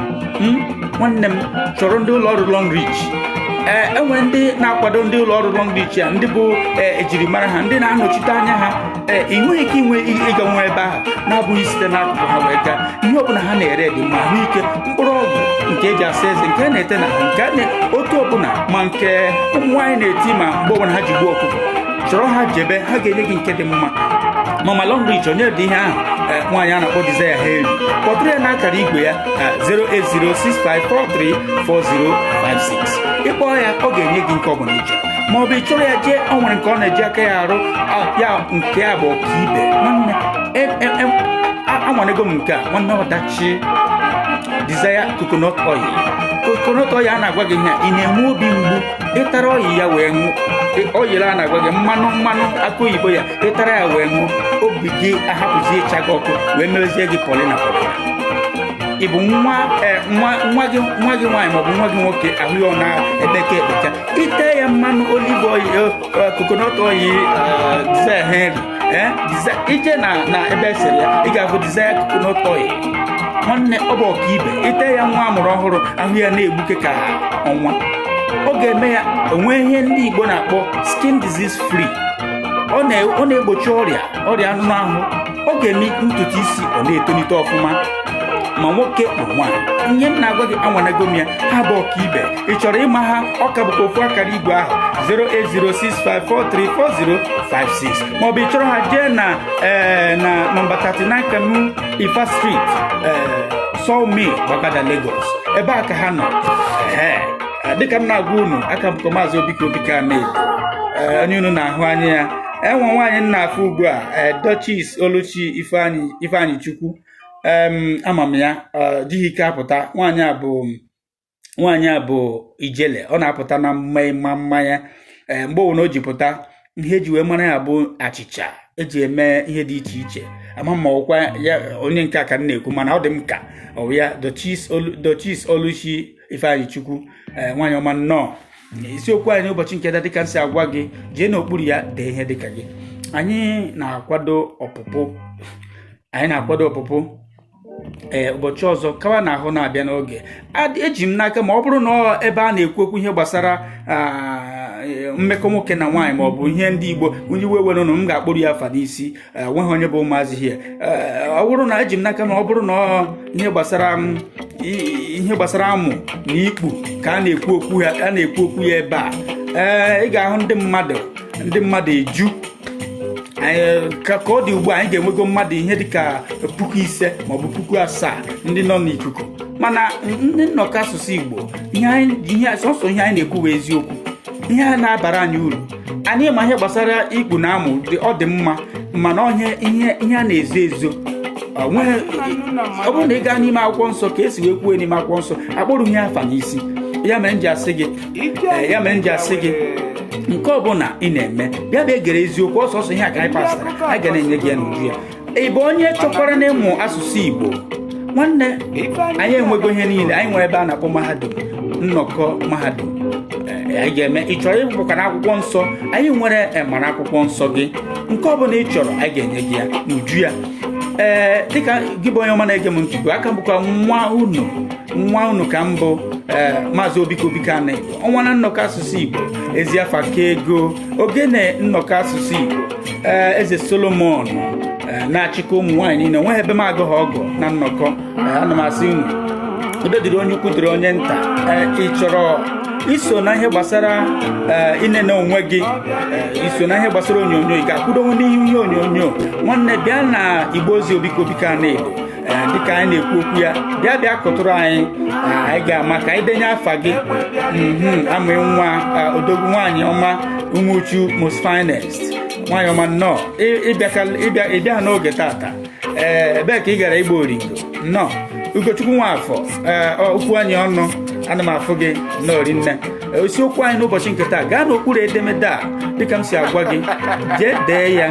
nwanne m chọrọ ndị ụlọ ọrụ Long Reach. Enwere ndị na-akwado ndị ụlọ ọrụ Long Reach ya, ndị bụ ejirimara ha, ndị na-anọchite anya ha. Ị nweghị ike ịga nwa ebe ahụ na-abụghị site n'akụkụ ha wee gaa. Ihe ọbụla ha na-ere dị mma, ahụike, mkpụrụ ọgwụ nke eji asa eze, nke a na-ete na nke otu ọbụla, ma nke ụmụ nwaanyị na-eti, ma mgbe ọbụla ha ji gbuo ọkụkọ. Chọrọ ha jebe, ha ga-enye gị nke dị mma. Mama Long Reach onye dị ihe ahụ, nwaanyị a na-akpọ Desire Heri, kpọtụrụ ya n'akara igwe ya 08065434056. Ịkpọọ ya, ọ ga-enye gị nke ọbụla ije. Maọbụ ị chọrọ ya jee, o nwere nke ọ na-eji aka ya arụ ya, nke a bụ ọkaibe. Nwanne anwanego m nke a, nwanne ọdachi Desire Coconut Oil. Coconut Oil a na-agwa gị ihe, ị na-enwe obi mgbu, ịtara oyi ya wee ṅụ. Oyila a na-agwa gị mmanụ akụ oyibo ya, ịtara ya wee ṅụ, obi gị ahapụzi ịcha gị ọkụ, wee merezie gị polina. Ị bụ nwa gị nwaanyị maọbụ nwa gị nwoke, ahụ ya ọ na-ekpeka ite ya mmanụ olive oil, coconut oil, Desire Henry, ije na ebe esere ya ị ga-afụ Desire coconut oil. Nwanne ọ bụ ọkaibe ite ya nwa amụrụ ọhụrụ ahụ ya na-egbuke ka ọnwa. Ọ ga-eme ya onwe ihe ndị Igbo na-akpọ skin disease free. Ọ na-egbochi ọrịa anụnụ ahụ. Ọ ga-eme ntutu isi ọ na-etonite ọfụma ma nwoke ma nwaanyị. Ihe m na-agwa gị anwanago m ya, ha bụ ọkaibe. Ị chọrọ ịma ha, ọ ka bụkwa ofu akara igwe ahụ 08065434056 maọbụ ị chọrọ ha jee na nọmba 39 Kanu Ifa Street, Sawmill, Gbagada, Lagos. Ebe a ka ha nọ. Dịka m na-agwa unu, aka bụkwa Maazị Obike Obika-Anedo. Onye unu na-ahụ anya ya enwe nwaanyị nna afọ ugbu a, Duchess Oluchi Ifeanyi Chukwu. Ama m ya, dịghị ike apụta. Nwaanyị a bụ ijele. Ọ na-apụta na mmanya mgbe o ji pụta, ihe eji wee mara ya bụ achịcha eji eme ihe dị iche iche. Ama ma ọkwa ya onye nke aka na-ekwu, mana ọ dị m ka ọ ya Duchess Oluchi Ifeanyi Chukwu. Nwaanyị ọma nnọọ. Isiokwu anyị n'ụbọchị nke dịka nsị agwa gị, jee n'okpuru ya dee ihe dịka gị. Anyị na-akwado ọpụpụ ụbọchị ọzọ kawa na ahụ na-abịa n'oge. Eji m n'aka ma ọ bụrụ na ebe a na-ekwu okwu ihe gbasara mmekọ nwoke na nwaanyị ma ọ bụ ihe ndị Igbo onye iwe were ụnụ, m ga-akpụrụ ya afa n'isi, nweghị onye bụ ụmụazị ihe. Ọ bụrụ na eji m n'aka na ọ bụrụ na ihe gbasara amụ na ikpu ka a na-ekwu okwu ya ebe a, ị ga-ahụ ndị mmadụ eju. Ka ọ dị ugbu a, anyị ga-enwego mmadụ ihe dịka 5,000 maọbụ 7,000 ndị nọ n'ikuku. Mana ndị nnọkọ asụsụ Igbo, sọsọ ihe anyị na-ekwu bụ eziokwu, ihe a na-abara anyị uru. Anyị ma ihe gbasara ikpu na amụ ọ dị mma, mana ihe a na-ezo ezo. Ọ bụrụ na ị gaa n'ime akwụkwọ nsọ ka esi wee kwuo n'ime akwụkwọ nsọ, akpọrọ ihe afa n'isi. Ya mere m ji asị gị nke ọbụla ị na-eme bịa bịa gere eziokwu. Ọsọsọ ihe a ka anyị pasịtara, a ga na-enye gị ya n'uju ya. Ị bụ onye chọkwara na ịmụ asụsụ Igbo, nwanne anyị enwego ihe niile. Anyị nwere ebe a na-akpọ mahadum, nnọkọ mahadum. Anyị ga-eme, ị chọrọ ịbụkwa na akwụkwọ nsọ, anyị nwere mara akwụkwọ nsọ gị. Nke ọbụla ị chọrọ anyị ga-enye gị ya n'uju ya. Dịka gị bụ onye ọma na-ege m ntị, aka bụkwa nwa unu ka mbụ Maazị Obike Obika-Anedo. Ọnwa na nnọkọ asụsụ Igbo, ezi afa ka ego, ogene nnọkọ asụsụ Igbo, Eze Solomon na-achịkọ ụmụ nwaanyị niile. Nweghị ebe m agụghị ọgọ na nnọkọ. Ana m asị unu, ebe dịrị onye ukwu dịrị onye nta. Ị chọrọ iso na ihe gbasara inene onwe gị, iso na ihe gbasara onyonyo, ị ga-akwụdowe n'ihu ihe onyonyo. Nwanne bịa na Igbo Ozi Obike Obika-Anedo. Dịka anyị na-ekwu okwu ya, bịa kụtụrụ anyị ga-ama ka anyị denye afa gị. Amụ nwa odogwu, nwaanyị ọma, Umuchu most finest, nwaanyị ọma nnọọ. Ịbịa n'oge tata. Ebee ka ị gara Igbo Oringo nnọọ. Ugochukwu Nwafọ, okwu anyị ọnụ, ana m afụ gị n'ori nne. Isiokwu anyị n'ụbọchị nke taa, gaa n'okpuru edemede a dịka m si agwa gị, jee dee ya.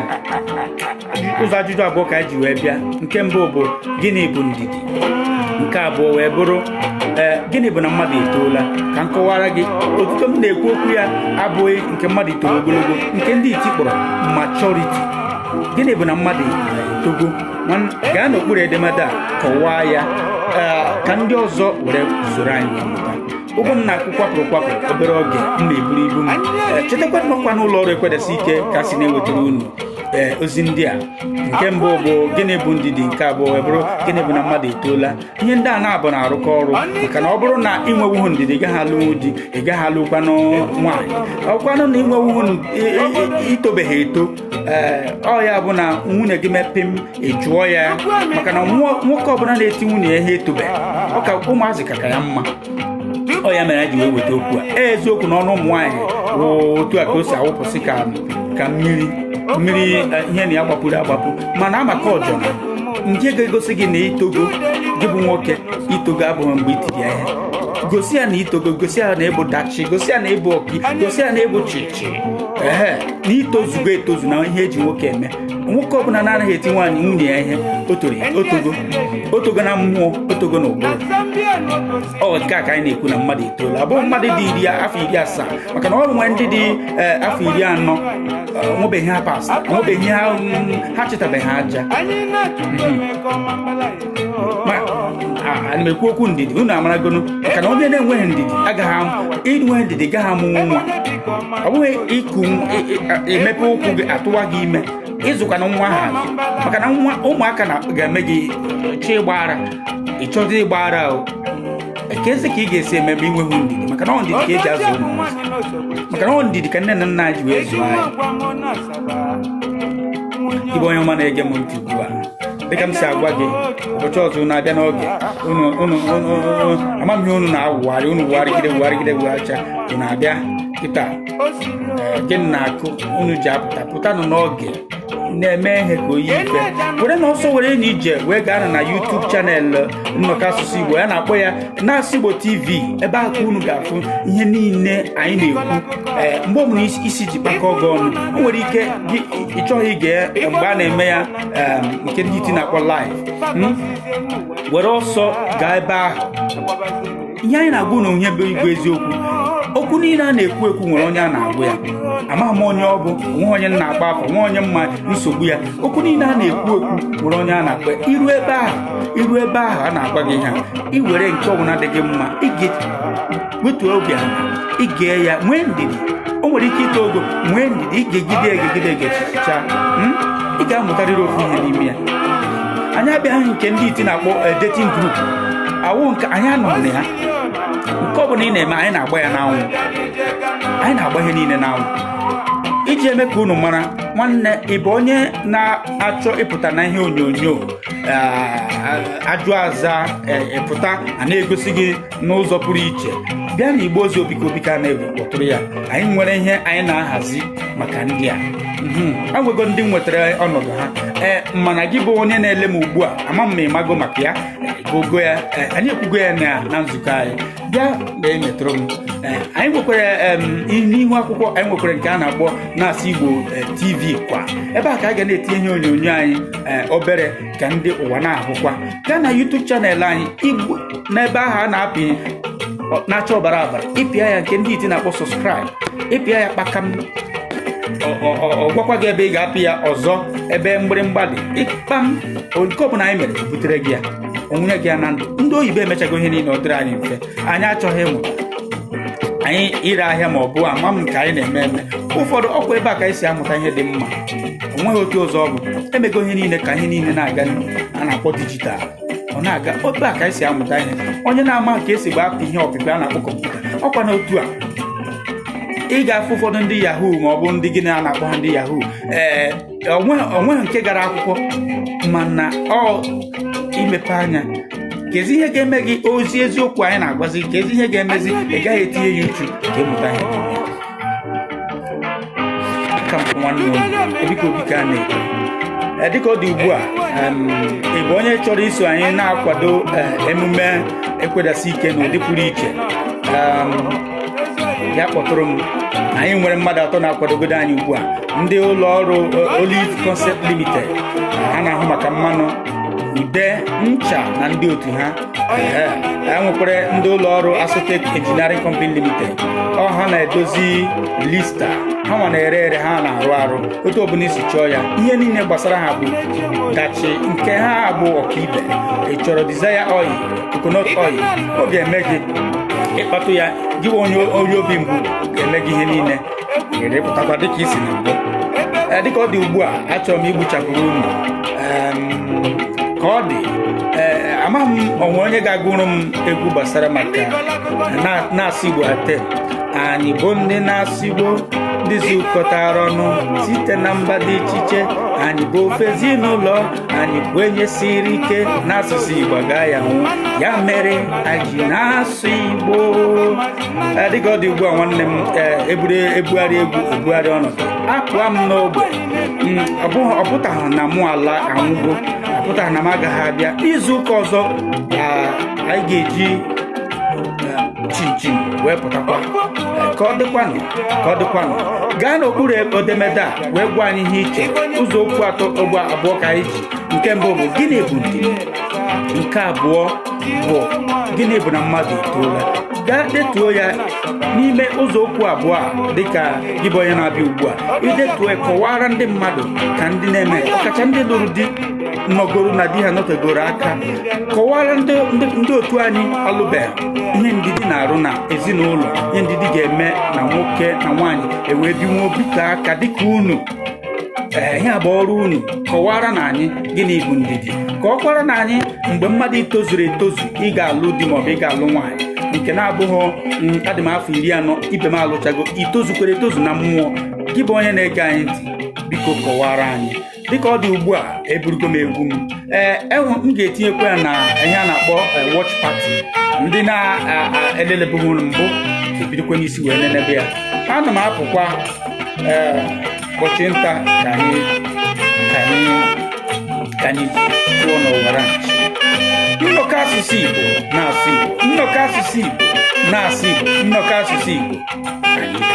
Ụzọ ajụjụ abụọ ka anyị ji wee bịa. Nke mbụ bụ gịnị bụ ndidi? Nke abụọ wee bụrụ gịnị bụ na mmadụ etoola? Ka m kọwara gị. Otuto m na-ekwu okwu ya abụghị nke mmadụ toro ogologo, nke ndị iti kpọrọ maturity. Gịnị bụ na mmadụ etogo? Gaa n'okpuru edemede a kọwaa ya ka ndị ọzọ were soro anyị mụta. Ụgwọ m na-akwụ kwapụrụ obere oge m na-eburu ibu m. Chetakwa nọkwa n'ụlọ ọrụ Ekwedesi Ike ka si na-ewetara unu ozi ndị a. Nke mbụ bụ gịnị bụ ndidi? Nke abụọ wee bụrụ gịnị bụ na mmadụ etoola? Ihe ndị a na-abụ na-arụkọ ọrụ, maka na ọ bụrụ na ị nwewuhu ndidi, ị gaghị alụnwu di, ị gaghị alụkwanụ nwaanyị. Ọkwanụ na ị nwewuhu itobeghị eto, ọ ya bụ na nwunye gị mepee m ejụọ ya, maka na nwoke ọbụla na-eti nwunye ya ihe etobeghị, ọ ka ụmụazị ka ya mma. Ọ ya mere ji wee weta okwu a. Eziokwu na ọnụ ụmụ nwaanyị bụ otu a ka o si awụpụsị ka mmiri ihe na ya gbapụrụ agbapụ, mana amaka ọjọọ nke ga-egosi gị na itogo gị bụ nwoke. Itogo abụghị mgbe itiri ya ihe. Gosi ya na itogo, gosi ya na ịbụ dachi, gosi ya na ịbụ opi, gosi ya na ịbụ chichi. n'itozugo etozu na ihe eji nwoke eme. Nwoke ọbụla na-anaghị eti nwaanyị nwunye ya ihe otogo na mmụọ, otogo na ụbụrụ. Ọ nke a ka anyị na-ekwu na mmadụ etola. Ọ bụghị mmadụ dị afọ 70, maka na ọ nwere ndị dị afọ 40 nwebeghị ha pasta, nwebeghị ha chetabeghị aja. Ana m ekwu okwu ndidi, unu amaragonu, maka na onye na-enweghị ndidi inwe ndidi gaghị amụnwu nwa. Ọ bụghị iku emepe ụkwụ gị atụwa gị ime ịzụkwana nwa ha, maka na ụmụaka ga-eme gị chi ịgbara, ịchọta ịgbara ahụ. Ezi ka ị ga-esi emebe inweghị ndidi, maka na ọ ndidi ka eji azụ ụmụ, maka na ọ ndidi ka nne na nna anyị ji wee zụọ anyị. Igbo onye ọma na-ege m ntị ugbu a, dịka m si agwa gị, ụbọchị ọzọ na-abịa n'oge amamihe unu na-awụgharị, unu wugharịgide wugharịcha, unu na-abịa kịta gịnị na-akụ unu ji pụtanụ n'oge na-eme ihe ka oyi ife. Were n'ọsọ were na ije wee gaa na YouTube channel Nnọkọ Asụsụ Igbo, ya na-akpọ ya Na-asụ Igbo TV. Ebe ahụ ka unu ga-afụ ihe niile anyị na-ekwu. Mgbe ọbụla isi ji kpakọọ gị ọnụ, o nwere ike ịchọghị ige mgbe a na-eme ya nke ndị iti na-akpọ live. Were ọsọ gaa ebe ahụ. Ihe anyị na-agwa na onye bụ igwe eziokwu, okwu niile a na-ekwu nwere onye a na-agwa ya. Amaghị m onye ọ bụ, nwe onye na-agba afọ, nwe onye mma nsogbu ya. Okwu niile a na-ekwu nwere onye a na-akpa. Iru ebe ahụ a na-agwa gị ha, iwere nke ọbụla dị gị mma, wetuo obi ala, igee ya, nwee ndidi. O nwere ike ito ogo, nwee ndidi, egegide egechicha. Ị ga-amụtarịrị ofu ihe n'ime ya. Anyị abịaghị nke ndị iti na-akpọ dating group, awụ nke anyị anọ na ya. Nke ọ bụla ị na-eme, anyị na-agba ya n'anwụ, anyị na-agba ihe niile n'anwụ iji eme ka unu mara. Nwanne, ị bụ onye na-achọ ịpụta na ihe onyonyo ajụ aza ịpụta a na-egosi gị n'ụzọ pụrụ iche, bịa na Igbo Ozi Obiko ka na-ekpọtụrụ ya. Anyị nwere ihe anyị na-ahazi maka ndị a. Agwego ndị nwetara ọnọdụ ha. Mana gị bụ onye na-ele m ugbu a, ama m ma ịmago maka ya, gogo ya, anyị ekwugo ya na nzukọ anyị. Bịa na-emetụrụ m. Anyị nwekwara n'ihu akwụkwọ, anyị nwekwara nke a na-akpọ Na-asụ Igbo TV kwa. Ebe a ka a ga na-etinye ihe onyonyo anyị obere ka ndị ụwa na-ahụkwa. Gaa na YouTube channel anyị Igbo, n'ebe ahụ a na-apị na-acha ọbara abara, ịpịa ya nke ndị iti na-akpọ subscribe, ịpịa ya kpakam. Ọ gwakwa gị ebe ị ga-apị ya ọzọ, ebe mgbịrịmgba dị ịkpam. Nke ọbụla anyị mere butere gị ya, onwunye gị ya na ndụ. Ndị oyibo emechago ihe niile, ọ dịrị anyị mfe. Anyị achọghị ịmụta anyị ire ahịa ma ọ bụ ama m nke anyị na-eme. Ụfọdụ ọkwa ebe a ka anyị si amụta ihe dị mma. O nweghị otu ụzọ ọ bụ emego ihe niile ka ihe niile na-aga a na-akpọ dijitalụ. Ọ na-aga otu a ka anyị si amụta ihe. Onye na-ama ka esi gbapụ ihe ọpịpịa a na-akpọ kọmputa, ọkwa na otu a ị ga-afụ ụfọdụ ndị yahoo ma ọ bụ ndị gị na-akpọ ha ndị yahoo. Onweghị nke gara akwụkwọ, mana ọ imepe anya. Kezi ihe ga-eme gị ozi eziokwu anyị na-agwazi, kezi ihe ga-emezi ị gaghị etinye ya uchu ka ịmụta ihe. Aka m nwanne m Obiko ka na-ekwu. Dịka ọ dị ugbu a, ị bụ onye chọrọ iso anyị na-akwado emume ekwedasị ike n'ụdị pụrụ iche, ya kpọtụrụ m. Anyị nwere mmadụ atọ na-akwadogodo anyị ugbu a. Ndị ụlọ ọrụ Olive Concept Limited, ha na-ahụ maka mmanụ, ude, ncha na ndị otu ha. Nwekwara ndị ụlọ ọrụ Asotec Engineering Company Limited, ha na-edozi lista, ha nwa na-ere ha na-arụ arụ. Otu ọbụla isi chọọ ya, ihe niile gbasara ha bụ dachi nke ha bụ ọkaibe. Ị chọrọ desire oil, coconut oil, ọ ga-eme gị ịkpatụ ya. Gị onye obi mgbu ga-eme gị ihe niile ga-erepụtakwa dịka isi na mbụ. Dịka ọ dị ugbu a, achọrọ m igbuchapụrụ unu ka ọ dị. Amaghị m onwe onye ga-agụrụ m egwu gbasara maka na-asụ Igbo ate. Anyị bụ ndị na-asụ Igbo, ndị zukọtara ọnụ site na mba dị iche iche. Anyị bụ ofe ezinụlọ, anyị bụ enye siri ike n'asụsụ Igbo gaa ya hụ. Ya mere anyị na-asụ Igbo. Dịka ọ dị ugbu a, nwanne m, ebugharị ọnọdụ, apụa m n'ogbe. Ọ pụtaghị na mụ ala anwụgo, ọ pụtaghị na m agaghị abịa. Izu ụka ọzọ anyị ga-eji chinchin wee pụtakwa ka ọ dịkwanụ gaa n'okpuru edemede a wee gwa anyị ihe iche ụzọ okwu atọ ogbe abụọ ka anyị ji. Nke mbụ bụ gịnị bụ ndidi, nke abụọ bụ gịnị bụ na mmadụ etoola. Gaa detuo ya n'ime ụzọ okwu abụọ a dịka gị bụ onye na-abịa ugbu a, idetuo kọwara ndị mmadụ ka ndị na-eme ọkacha ndị lụrụ di nọgoro na di ha nọtegoro aka, kọwara ndị otu anyị alụbeghị ihe ndidi na-arụ na ezinụlọ, ihe ndidi ga-eme na nwoke na nwaanyị ewee binwe obite aka dịka unu. Ihe a bụ ọrụ unu. Kọwara na anyị gịnị bụ ndidi, ka ọ kwara na anyị mgbe mmadụ tozuru etozu ị ga-alụ di maọbụ ị ga-alụ nwaanyị, nke na-abụghị adị m afọ 40 ibe m alụchago, itozukwere etozu na mmụọ. Gị bụ onye na-ege anyị ntị, biko kọwara anyị. Dịka ọ dị ugbu a, eburugo m egwu m m ga-etinyekwa ya na ihe a na-akpọ watch party. Ndị na-elelebughị ụlọ mbụ ebidokwa n'isi wee nenebe ya. Ana m apụkwa ụbọchị nta ka anyị pụọ n'ụwara nchi. Nnọkọ asụsụ Igbo na-asụ Igbo, nnọkọ asụsụ Igbo na-asụ Igbo, nnọkọ asụsụ Igbo anyị